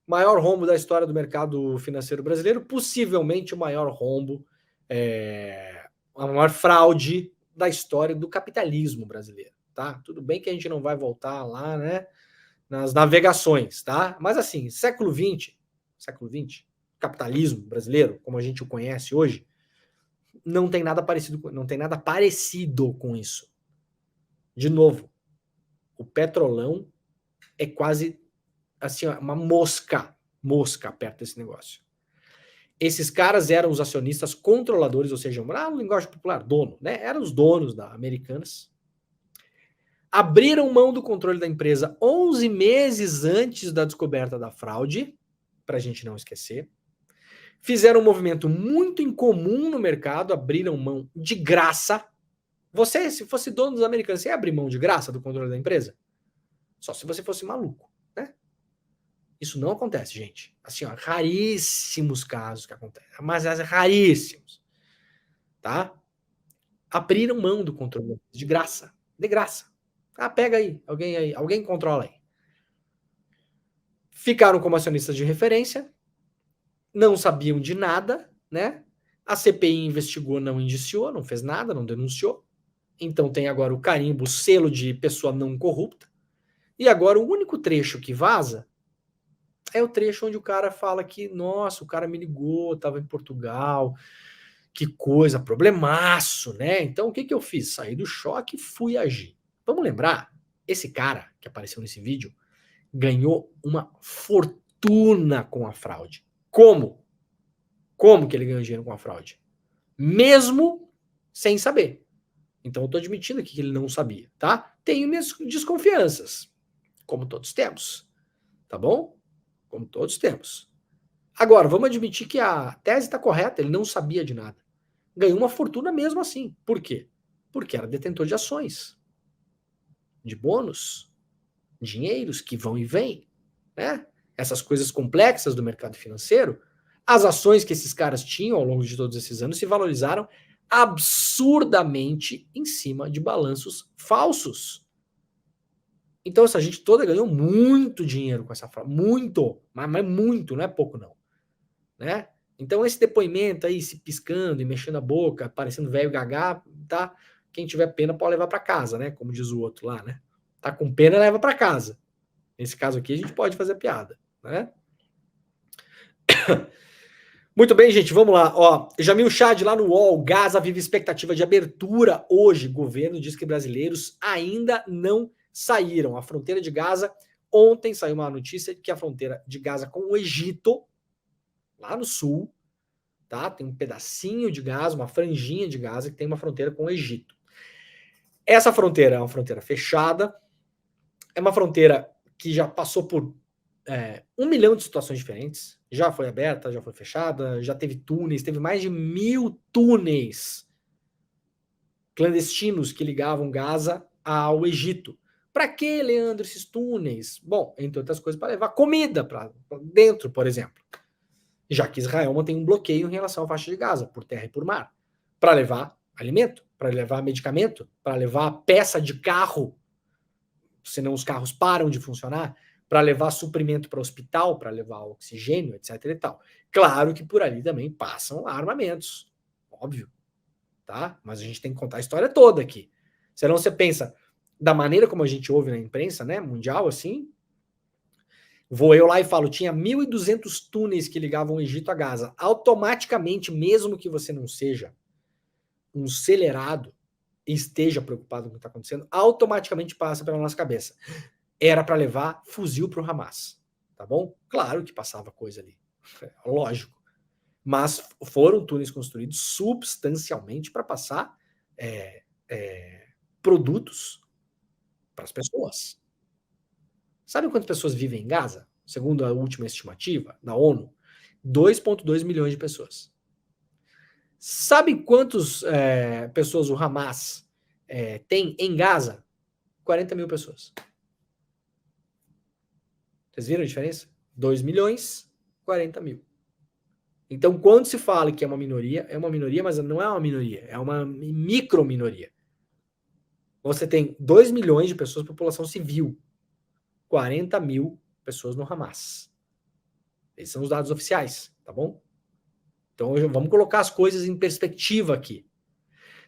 Maior rombo da história do mercado financeiro brasileiro, possivelmente o maior rombo, a maior fraude da história do capitalismo brasileiro, tá? Tudo bem que a gente não vai voltar lá, né, nas navegações, tá? Mas assim, século XX, capitalismo brasileiro, como a gente o conhece hoje, não tem nada parecido com isso. De novo, o Petrolão é quase assim, uma mosca perto desse negócio. Esses caras eram os acionistas controladores, ou seja, no linguagem popular, dono, né? Eram os donos da Americanas. Abriram mão do controle da empresa 11 meses antes da descoberta da fraude, para a gente não esquecer. Fizeram um movimento muito incomum no mercado, abriram mão de graça. Você, se fosse dono dos Americanas, você ia abrir mão de graça do controle da empresa? Só se você fosse maluco, né? Isso não acontece, gente. Assim, ó, raríssimos casos que acontecem, mas raríssimos, tá? Abriram mão do controle de graça, pega aí, alguém controla aí. Ficaram como acionistas de referência, não sabiam de nada, né? A CPI investigou, não indiciou, não fez nada, não denunciou. Então tem agora o carimbo, o selo de pessoa não corrupta. E agora o único trecho que vaza é o trecho onde o cara fala que, nossa, o cara me ligou, estava em Portugal, que coisa, problemaço, né? Então o que eu fiz? Saí do choque e fui agir. Vamos lembrar, esse cara que apareceu nesse vídeo ganhou uma fortuna com a fraude. Como? Como que ele ganhou dinheiro com a fraude? Mesmo sem saber. Então eu estou admitindo aqui que ele não sabia, tá? Tenho minhas desconfianças, como todos temos, tá bom? Como todos temos. Agora, vamos admitir que a tese está correta, ele não sabia de nada. Ganhou uma fortuna mesmo assim. Por quê? Porque era detentor de ações, de bônus, dinheiros que vão e vêm, né? Essas coisas complexas do mercado financeiro, as ações que esses caras tinham ao longo de todos esses anos se valorizaram absurdamente em cima de balanços falsos. Então essa gente toda ganhou muito dinheiro com essa fraude, muito, mas muito, não é pouco não, né? Então esse depoimento aí, se piscando e mexendo a boca, parecendo velho gagá, tá? Quem tiver pena pode levar para casa, né? Como diz o outro lá, né? Tá com pena, leva para casa. Nesse caso aqui a gente pode fazer piada, né? Muito bem, gente, vamos lá. Ó, Jamil Chad lá no UOL, Gaza vive expectativa de abertura hoje. Governo diz que brasileiros ainda não saíram. A fronteira de Gaza, ontem saiu uma notícia de que a fronteira de Gaza com o Egito, lá no sul, tá? Tem um pedacinho de Gaza, uma franjinha de Gaza que tem uma fronteira com o Egito. Essa fronteira é uma fronteira fechada, é uma fronteira que já passou por 1 milhão de situações diferentes. Já foi aberta, já foi fechada, já teve túneis, teve mais de 1.000 túneis clandestinos que ligavam Gaza ao Egito. Para que, Leandro, esses túneis? Bom, entre outras coisas, para levar comida para dentro, por exemplo. Já que Israel mantém um bloqueio em relação à faixa de Gaza, por terra e por mar. Para levar alimento, para levar medicamento, para levar peça de carro, senão os carros param de funcionar, para levar suprimento para o hospital, para levar oxigênio, etc. e tal. Claro que por ali também passam armamentos, óbvio, tá? Mas a gente tem que contar a história toda aqui. Senão você pensa, da maneira como a gente ouve na imprensa, né, mundial, assim, vou eu lá e falo, tinha 1.200 túneis que ligavam o Egito a Gaza. Automaticamente, mesmo que você não seja um acelerado e esteja preocupado com o que está acontecendo, automaticamente passa pela nossa cabeça. Era para levar fuzil para o Hamas, tá bom? Claro que passava coisa ali, lógico. Mas foram túneis construídos substancialmente para passar produtos para as pessoas. Sabe quantas pessoas vivem em Gaza? Segundo a última estimativa da ONU, 2,2 milhões de pessoas. Sabe quantas pessoas o Hamas tem em Gaza? 40 mil pessoas. Vocês viram a diferença? 2 milhões, 40 mil. Então, quando se fala que é uma minoria, mas não é uma minoria, é uma micro-minoria. Você tem 2 milhões de pessoas, população civil, 40 mil pessoas no Hamas. Esses são os dados oficiais, tá bom? Então, vamos colocar as coisas em perspectiva aqui.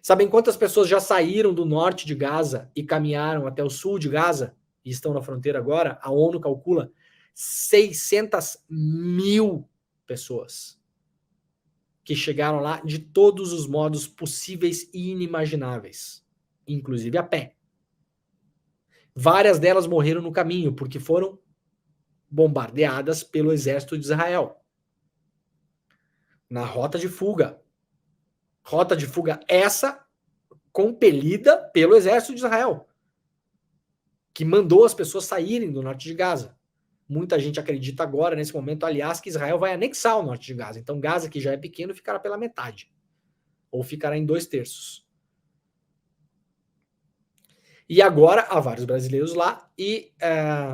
Sabem quantas pessoas já saíram do norte de Gaza e caminharam até o sul de Gaza e estão na fronteira agora? A ONU calcula 600 mil pessoas que chegaram lá de todos os modos possíveis e inimagináveis, inclusive a pé. Várias delas morreram no caminho porque foram bombardeadas pelo exército de Israel. Na rota de fuga. Rota de fuga essa compelida pelo exército de Israel, que mandou as pessoas saírem do norte de Gaza. Muita gente acredita agora, nesse momento, aliás, que Israel vai anexar o norte de Gaza. Então, Gaza, que já é pequeno, ficará pela metade. Ou ficará em 2/3. E agora, há vários brasileiros lá e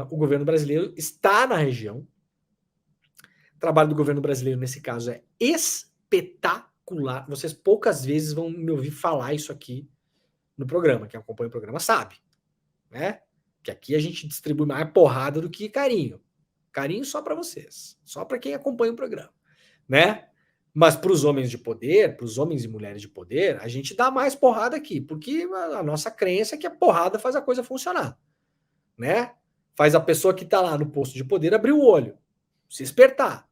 o governo brasileiro está na região. O trabalho do governo brasileiro, nesse caso, é espetacular. Vocês poucas vezes vão me ouvir falar isso aqui no programa. Quem acompanha o programa sabe, né? Que aqui a gente distribui mais porrada do que carinho. Carinho só para vocês, só para quem acompanha o programa, né? Mas para os homens de poder, para os homens e mulheres de poder, a gente dá mais porrada aqui, porque a nossa crença é que a porrada faz a coisa funcionar, né? Faz a pessoa que está lá no posto de poder abrir o olho, se espertar.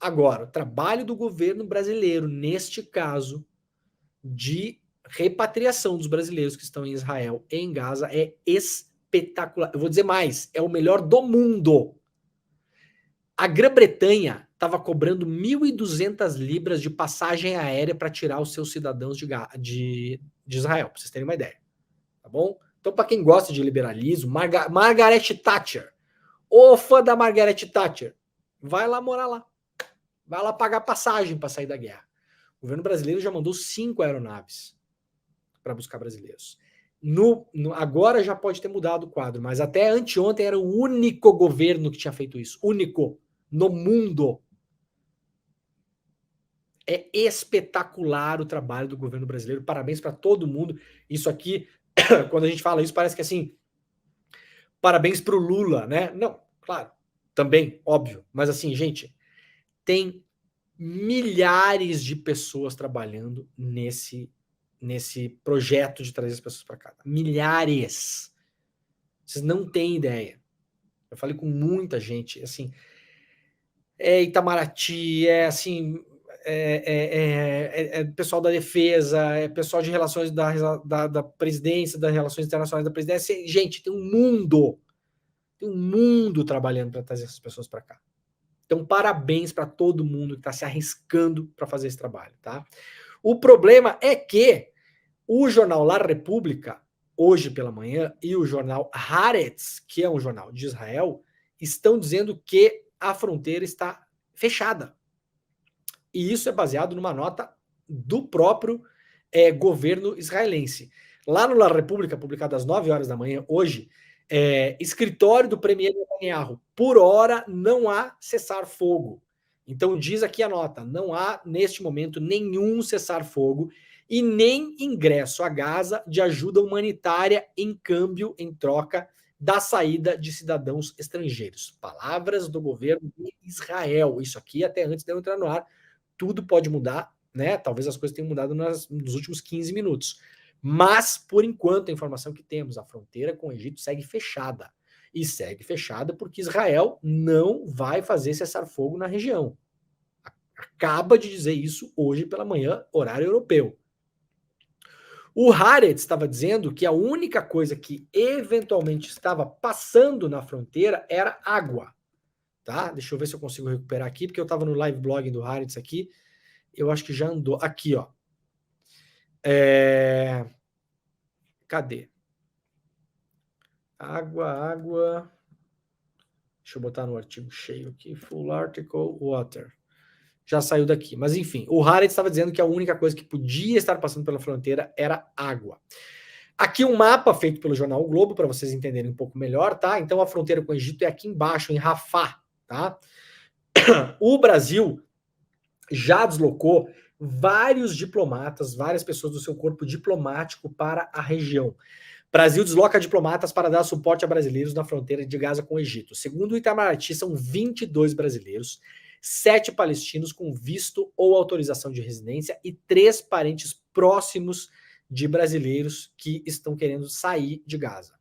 Agora, o trabalho do governo brasileiro, neste caso, de repatriação dos brasileiros que estão em Israel e em Gaza é espetacular. Eu vou dizer mais, é o melhor do mundo. A Grã-Bretanha estava cobrando 1.200 libras de passagem aérea para tirar os seus cidadãos de Israel, para vocês terem uma ideia. Tá bom? Então, para quem gosta de liberalismo, Margaret Thatcher, ô fã da Margaret Thatcher, vai lá morar lá. Vai lá pagar passagem para sair da guerra. O governo brasileiro já mandou 5 aeronaves para buscar brasileiros. Agora já pode ter mudado o quadro, mas até anteontem era o único governo que tinha feito isso. Único. No mundo. É espetacular o trabalho do governo brasileiro. Parabéns para todo mundo. Isso aqui, quando a gente fala isso, parece que assim, parabéns para o Lula, né? Não, claro, também, óbvio. Mas assim, gente, tem milhares de pessoas trabalhando nesse projeto de trazer as pessoas para cá. Milhares. Vocês não têm ideia. Eu falei com muita gente, assim, Itamaraty, assim, pessoal da defesa, pessoal de relações da presidência, das relações internacionais da presidência. Gente, tem um mundo trabalhando para trazer essas pessoas para cá. Então, parabéns para todo mundo que está se arriscando para fazer esse trabalho, tá? O problema é que o jornal La República, hoje pela manhã, e o jornal Haaretz, que é um jornal de Israel, estão dizendo que a fronteira está fechada. E isso é baseado numa nota do próprio governo israelense. Lá no La República, publicado às 9 horas da manhã, hoje, escritório do premier Netanyahu, por hora não há cessar-fogo. Então diz aqui a nota, não há neste momento nenhum cessar-fogo e nem ingresso a Gaza de ajuda humanitária em câmbio, em troca da saída de cidadãos estrangeiros. Palavras do governo de Israel. Isso aqui até antes de eu entrar no ar, tudo pode mudar, né? Talvez as coisas tenham mudado nos últimos 15 minutos. Mas, por enquanto, a informação que temos, a fronteira com o Egito segue fechada. E segue fechada porque Israel não vai fazer cessar-fogo na região. Acaba de dizer isso hoje pela manhã, horário europeu. O Haaretz estava dizendo que a única coisa que eventualmente estava passando na fronteira era água. Tá? Deixa eu ver se eu consigo recuperar aqui, porque eu estava no live blog do Haaretz aqui. Eu acho que já andou. Aqui, ó. Cadê? Água. Deixa eu botar no artigo cheio aqui. Full article, water. Já saiu daqui. Mas, enfim, o Haaretz estava dizendo que a única coisa que podia estar passando pela fronteira era água. Aqui um mapa feito pelo jornal O Globo, para vocês entenderem um pouco melhor, tá? Então, a fronteira com o Egito é aqui embaixo, em Rafah, tá? O Brasil já deslocou vários diplomatas, várias pessoas do seu corpo diplomático para a região. Brasil desloca diplomatas para dar suporte a brasileiros na fronteira de Gaza com o Egito. Segundo o Itamaraty, são 22 brasileiros, 7 palestinos com visto ou autorização de residência e 3 parentes próximos de brasileiros que estão querendo sair de Gaza.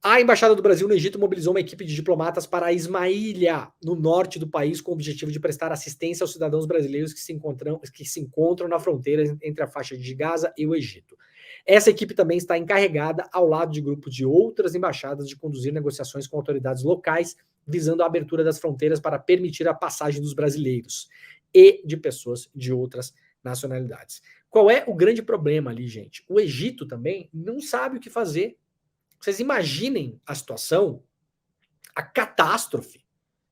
A Embaixada do Brasil no Egito mobilizou uma equipe de diplomatas para Ismaília, no norte do país, com o objetivo de prestar assistência aos cidadãos brasileiros que se encontram na fronteira entre a faixa de Gaza e o Egito. Essa equipe também está encarregada, ao lado de grupos de outras embaixadas, de conduzir negociações com autoridades locais, visando a abertura das fronteiras para permitir a passagem dos brasileiros e de pessoas de outras nacionalidades. Qual é o grande problema ali, gente? O Egito também não sabe o que fazer. Vocês imaginem a situação, a catástrofe,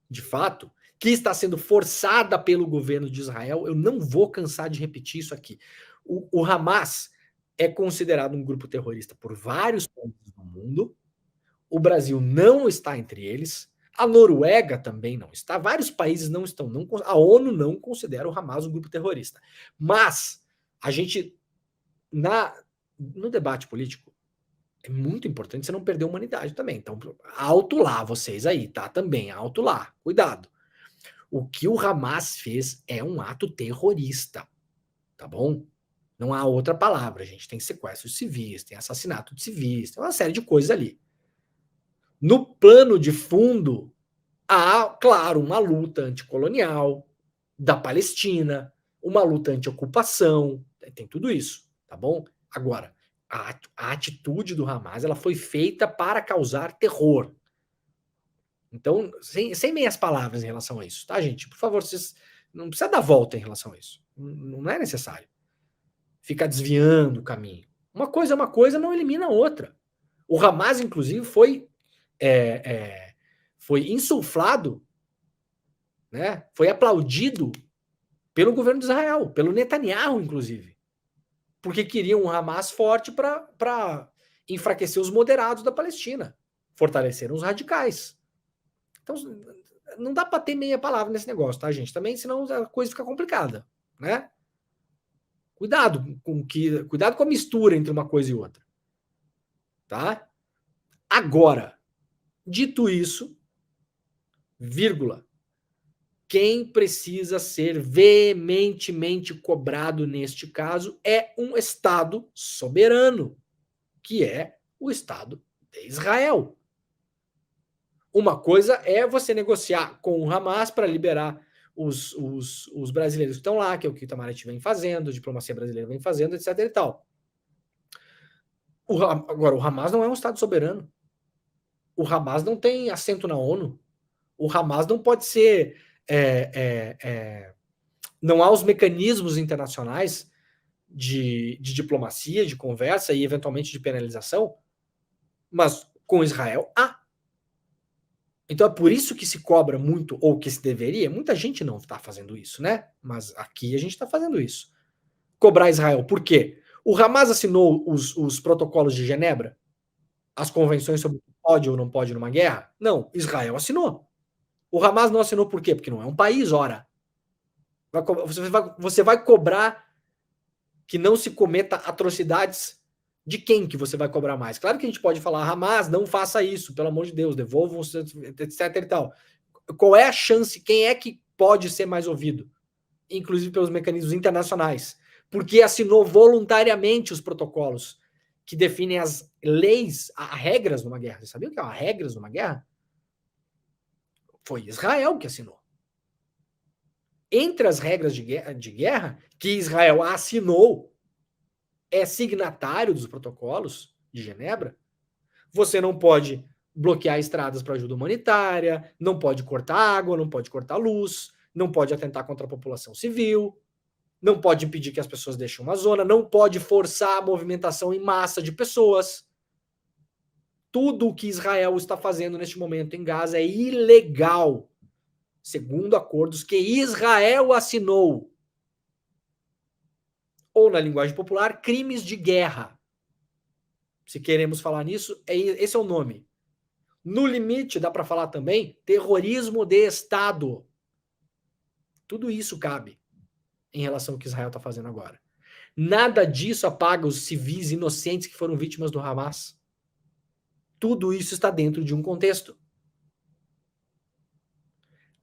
de fato, que está sendo forçada pelo governo de Israel. Eu não vou cansar de repetir isso aqui. O Hamas é considerado um grupo terrorista por vários países do mundo. O Brasil não está entre eles. A Noruega também não está. Vários países não estão. A ONU não considera o Hamas um grupo terrorista. Mas a gente, no debate político, é muito importante você não perder a humanidade também. Então, alto lá vocês aí, tá? Também, alto lá. Cuidado. O que o Hamas fez é um ato terrorista, tá bom? Não há outra palavra, gente. Tem sequestros civis, tem assassinato de civis, tem uma série de coisas ali. No plano de fundo, há, claro, uma luta anticolonial da Palestina, uma luta anti-ocupação, tem tudo isso, tá bom? Agora, a atitude do Hamas ela foi feita para causar terror. Então, sem meias palavras em relação a isso, tá, gente? Por favor, vocês não precisa dar volta em relação a isso. Não é necessário ficar desviando o caminho. Uma coisa é uma coisa, não elimina a outra. O Hamas, inclusive, foi insuflado, né? Foi aplaudido pelo governo de Israel, pelo Netanyahu, inclusive. Porque queriam um Hamas forte para enfraquecer os moderados da Palestina. Fortaleceram os radicais. Então, não dá para ter meia palavra nesse negócio, tá, gente? Também, senão a coisa fica complicada, né? Cuidado com a mistura entre uma coisa e outra. Tá? Agora, dito isso, vírgula, quem precisa ser veementemente cobrado neste caso é um Estado soberano, que é o Estado de Israel. Uma coisa é você negociar com o Hamas para liberar os brasileiros que estão lá, que é o que o Itamaraty vem fazendo, a diplomacia brasileira vem fazendo, etc. e tal. Agora, o Hamas não é um Estado soberano. O Hamas não tem assento na ONU. O Hamas não pode ser... não há os mecanismos internacionais de diplomacia, de conversa e, eventualmente, de penalização, mas com Israel há. Então é por isso que se cobra muito, ou que se deveria, muita gente não está fazendo isso, né? Mas aqui a gente está fazendo isso. Cobrar Israel. Por quê? O Hamas assinou os protocolos de Genebra? As convenções sobre o que pode ou não pode numa guerra? Não, Israel assinou. O Hamas não assinou por quê? Porque não é um país, ora. Você vai cobrar que não se cometa atrocidades. De quem que você vai cobrar mais? Claro que a gente pode falar, Hamas, não faça isso, pelo amor de Deus, devolvam, etc e tal. Qual é a chance? Quem é que pode ser mais ouvido? Inclusive pelos mecanismos internacionais. Porque assinou voluntariamente os protocolos que definem as leis, as regras numa guerra. Você sabia o que é as regras numa guerra? Foi Israel que assinou. Entre as regras de guerra que Israel assinou, é signatário dos protocolos de Genebra, você não pode bloquear estradas para ajuda humanitária, não pode cortar água, não pode cortar luz, não pode atentar contra a população civil, não pode impedir que as pessoas deixem uma zona, não pode forçar a movimentação em massa de pessoas. Tudo o que Israel está fazendo neste momento em Gaza é ilegal, segundo acordos que Israel assinou. Ou, na linguagem popular, crimes de guerra. Se queremos falar nisso, esse é o nome. No limite, dá para falar também terrorismo de Estado. Tudo isso cabe em relação ao que Israel está fazendo agora. Nada disso apaga os civis inocentes que foram vítimas do Hamas. Tudo isso está dentro de um contexto.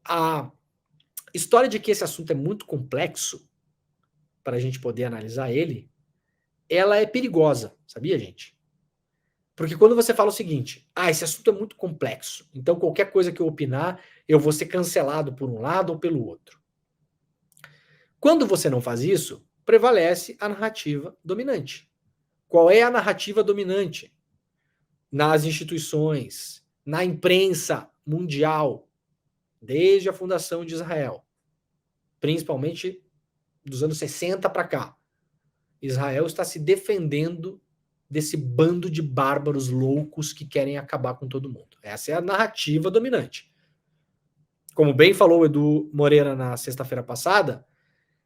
A história de que esse assunto é muito complexo para a gente poder analisar ele, ela é perigosa, sabia, gente? Porque quando você fala o seguinte, esse assunto é muito complexo, então qualquer coisa que eu opinar, eu vou ser cancelado por um lado ou pelo outro. Quando você não faz isso, prevalece a narrativa dominante. Qual é a narrativa dominante? Nas instituições, na imprensa mundial, desde a fundação de Israel, principalmente dos anos 60 para cá. Israel está se defendendo desse bando de bárbaros loucos que querem acabar com todo mundo. Essa é a narrativa dominante. Como bem falou o Edu Moreira na sexta-feira passada,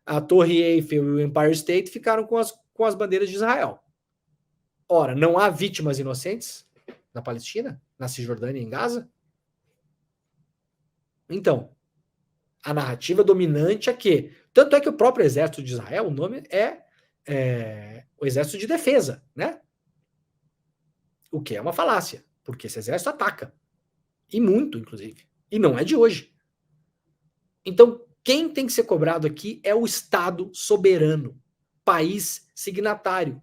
a Torre Eiffel e o Empire State ficaram com as bandeiras de Israel. Ora, não há vítimas inocentes na Palestina, na Cisjordânia e em Gaza? Então, a narrativa dominante é que, tanto é que o próprio exército de Israel, o nome é o exército de defesa, né? O que é uma falácia, porque esse exército ataca. E muito, inclusive. E não é de hoje. Então, quem tem que ser cobrado aqui é o Estado soberano, país signatário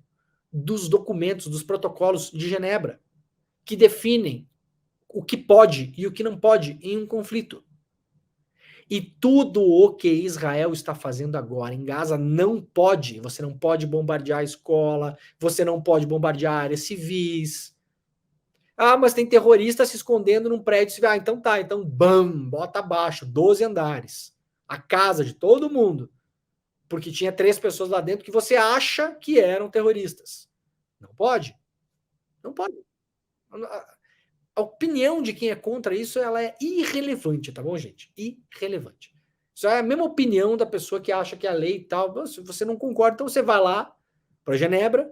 dos documentos, dos protocolos de Genebra, que definem o que pode e o que não pode em um conflito. E tudo o que Israel está fazendo agora em Gaza não pode. Você não pode bombardear a escola, você não pode bombardear áreas civis. Mas tem terrorista se escondendo num prédio civil. Então tá, então bam, bota abaixo, 12 andares. A casa de todo mundo. Porque tinha 3 pessoas lá dentro que você acha que eram terroristas. Não pode. Não pode. A opinião de quem é contra isso, ela é irrelevante, tá bom, gente? Irrelevante. Isso é a mesma opinião da pessoa que acha que a lei e tal, se você não concorda, então você vai lá para Genebra,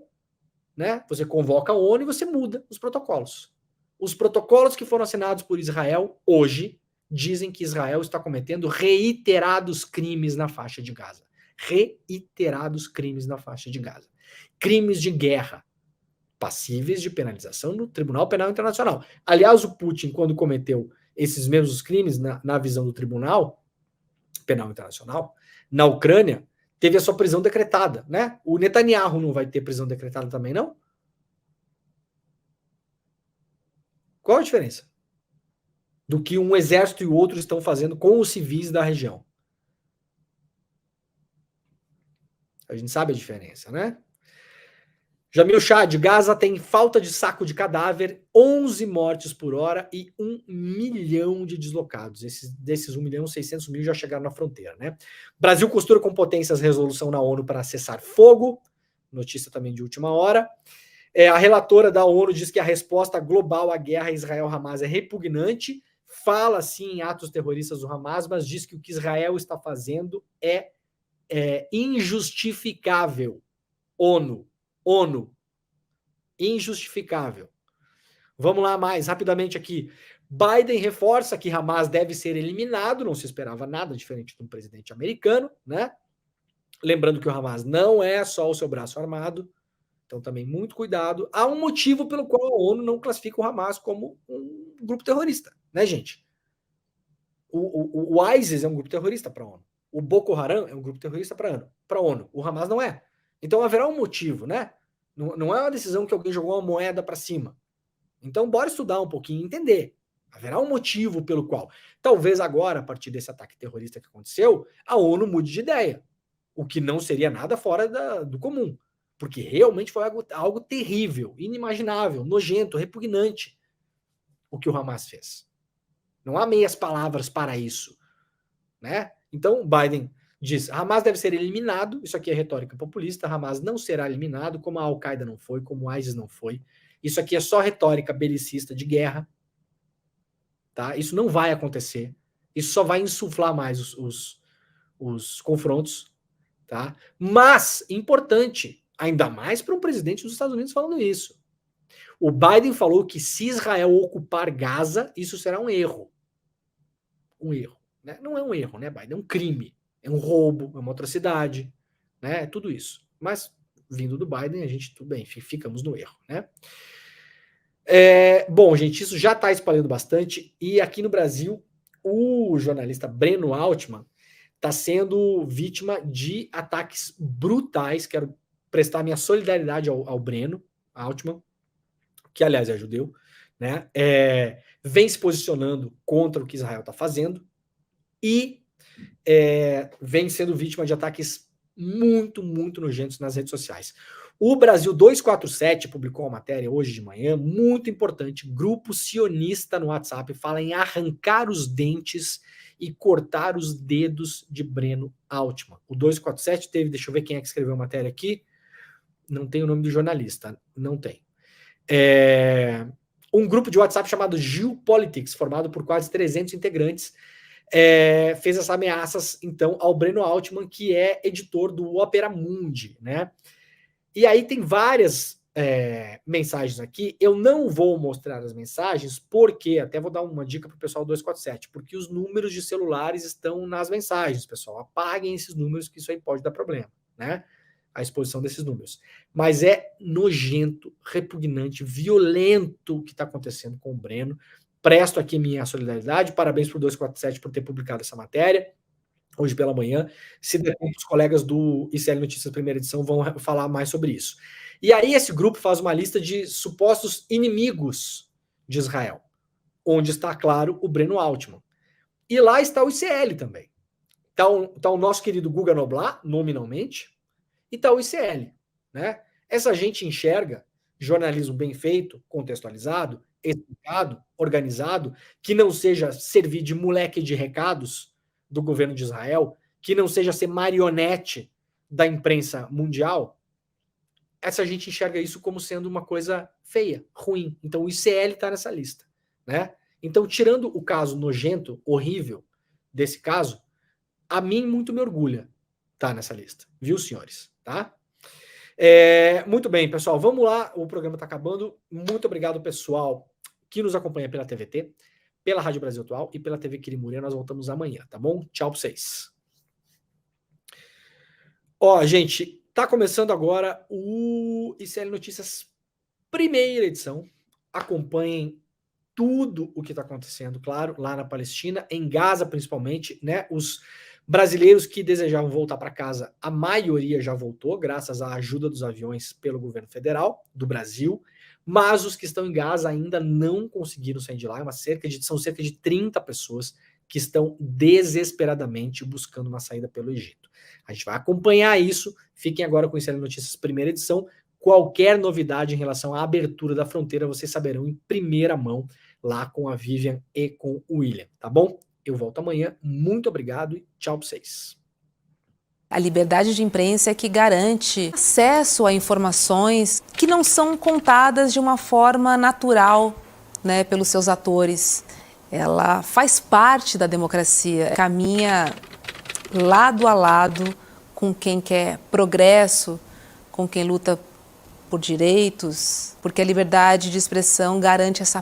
né? Você convoca a ONU e você muda os protocolos. Os protocolos que foram assinados por Israel hoje dizem que Israel está cometendo reiterados crimes na faixa de Gaza. Reiterados crimes na faixa de Gaza. Crimes de guerra, passíveis de penalização no Tribunal Penal Internacional. Aliás, o Putin, quando cometeu esses mesmos crimes na visão do Tribunal Penal Internacional, na Ucrânia, teve a sua prisão decretada, né? O Netanyahu não vai ter prisão decretada também, não? Qual a diferença do que um exército e o outro estão fazendo com os civis da região? A gente sabe a diferença, né? Jamil Chad, Gaza tem falta de saco de cadáver, 11 mortes por hora e 1 milhão de deslocados. Desses 1.600.000 já chegaram na fronteira, né? Brasil costura com potências resolução na ONU para cessar fogo. Notícia também de última hora. A relatora da ONU diz que a resposta global à guerra Israel-Hamas é repugnante. fala sim em atos terroristas do Hamas, mas diz que o que Israel está fazendo é injustificável. ONU, injustificável. Vamos lá mais rapidamente aqui. Biden reforça que Hamas deve ser eliminado, não se esperava nada diferente de um presidente americano, né? Lembrando que o Hamas não é só o seu braço armado, então também muito cuidado. Há um motivo pelo qual a ONU não classifica o Hamas como um grupo terrorista, né, gente? O ISIS é um grupo terrorista para a ONU. O Boko Haram é um grupo terrorista para a ONU. O Hamas não é. Então haverá um motivo, né? Não é uma decisão que alguém jogou uma moeda para cima. Então bora estudar um pouquinho e entender. Haverá um motivo pelo qual. Talvez agora, a partir desse ataque terrorista que aconteceu, a ONU mude de ideia. O que não seria nada fora do comum. Porque realmente foi algo terrível, inimaginável, nojento, repugnante o que o Hamas fez. Não há meias palavras para isso, né? Então, Biden diz, Hamas deve ser eliminado, isso aqui é retórica populista, Hamas não será eliminado, como a Al-Qaeda não foi, como o ISIS não foi. Isso aqui é só retórica belicista de guerra, tá? Isso não vai acontecer. Isso só vai insuflar mais os confrontos, tá? Mas, importante, ainda mais para um presidente dos Estados Unidos falando isso. O Biden falou que se Israel ocupar Gaza, isso será um erro. Um erro. Né? Não é um erro, né, Biden? É um crime. É um roubo, é uma atrocidade. Né? É tudo isso. Mas, vindo do Biden, a gente, tudo bem, ficamos no erro. Né? Bom, gente, isso já está espalhando bastante. E aqui no Brasil, o jornalista Breno Altman está sendo vítima de ataques brutais. Quero prestar minha solidariedade ao Breno Altman, que aliás é judeu, né? Vem se posicionando contra o que Israel está fazendo e vem sendo vítima de ataques muito, muito nojentos nas redes sociais. O Brasil 247 publicou uma matéria hoje de manhã, muito importante, grupo sionista no WhatsApp fala em arrancar os dentes e cortar os dedos de Breno Altman. O 247 teve, deixa eu ver quem é que escreveu a matéria aqui, não tem o nome do jornalista, não tem. Um grupo de WhatsApp chamado Geopolitics, formado por quase 300 integrantes, fez essas ameaças, então, ao Breno Altman, que é editor do Opera Mundi, né? E aí tem várias mensagens aqui. Eu não vou mostrar as mensagens, porque, até vou dar uma dica para o pessoal do 247, porque os números de celulares estão nas mensagens, pessoal. Apaguem esses números, que isso aí pode dar problema, né? A exposição desses números. Mas é nojento, repugnante, violento o que está acontecendo com o Breno. Presto aqui minha solidariedade, parabéns para o 247 por ter publicado essa matéria, hoje pela manhã. Se der tempo, os colegas do ICL Notícias Primeira Edição vão falar mais sobre isso. E aí esse grupo faz uma lista de supostos inimigos de Israel, onde está, claro, o Breno Altman. E lá está o ICL também. Está o nosso querido Guga Noblat, nominalmente, e está o ICL, né? Essa gente enxerga jornalismo bem feito, contextualizado, explicado, organizado, que não seja servir de moleque de recados do governo de Israel, que não seja ser marionete da imprensa mundial. Essa gente enxerga isso como sendo uma coisa feia, ruim. Então o ICL está nessa lista, né? Então, tirando o caso nojento, horrível desse caso, a mim muito me orgulha estar nessa lista, viu, senhores? Tá? Muito bem, pessoal, vamos lá, o programa está acabando. Muito obrigado, pessoal, que nos acompanha pela TVT, pela Rádio Brasil Atual e pela TV Quirimuria. Nós voltamos amanhã, tá bom? Tchau pra vocês. Ó, gente, tá começando agora o ICL Notícias primeira edição. Acompanhem tudo o que está acontecendo, claro, lá na Palestina, em Gaza principalmente, né? Os brasileiros que desejavam voltar para casa, a maioria já voltou, graças à ajuda dos aviões pelo governo federal do Brasil, mas os que estão em Gaza ainda não conseguiram sair de lá. São cerca de 30 pessoas que estão desesperadamente buscando uma saída pelo Egito. A gente vai acompanhar isso. Fiquem agora com o ICL Notícias primeira edição. Qualquer novidade em relação à abertura da fronteira, vocês saberão em primeira mão lá com a Vivian e com o William, tá bom? Eu volto amanhã. Muito obrigado e tchau pra vocês. A liberdade de imprensa é que garante acesso a informações que não são contadas de uma forma natural, né, pelos seus atores. ela faz parte da democracia, caminha lado a lado com quem quer progresso, com quem luta por direitos, porque a liberdade de expressão garante essa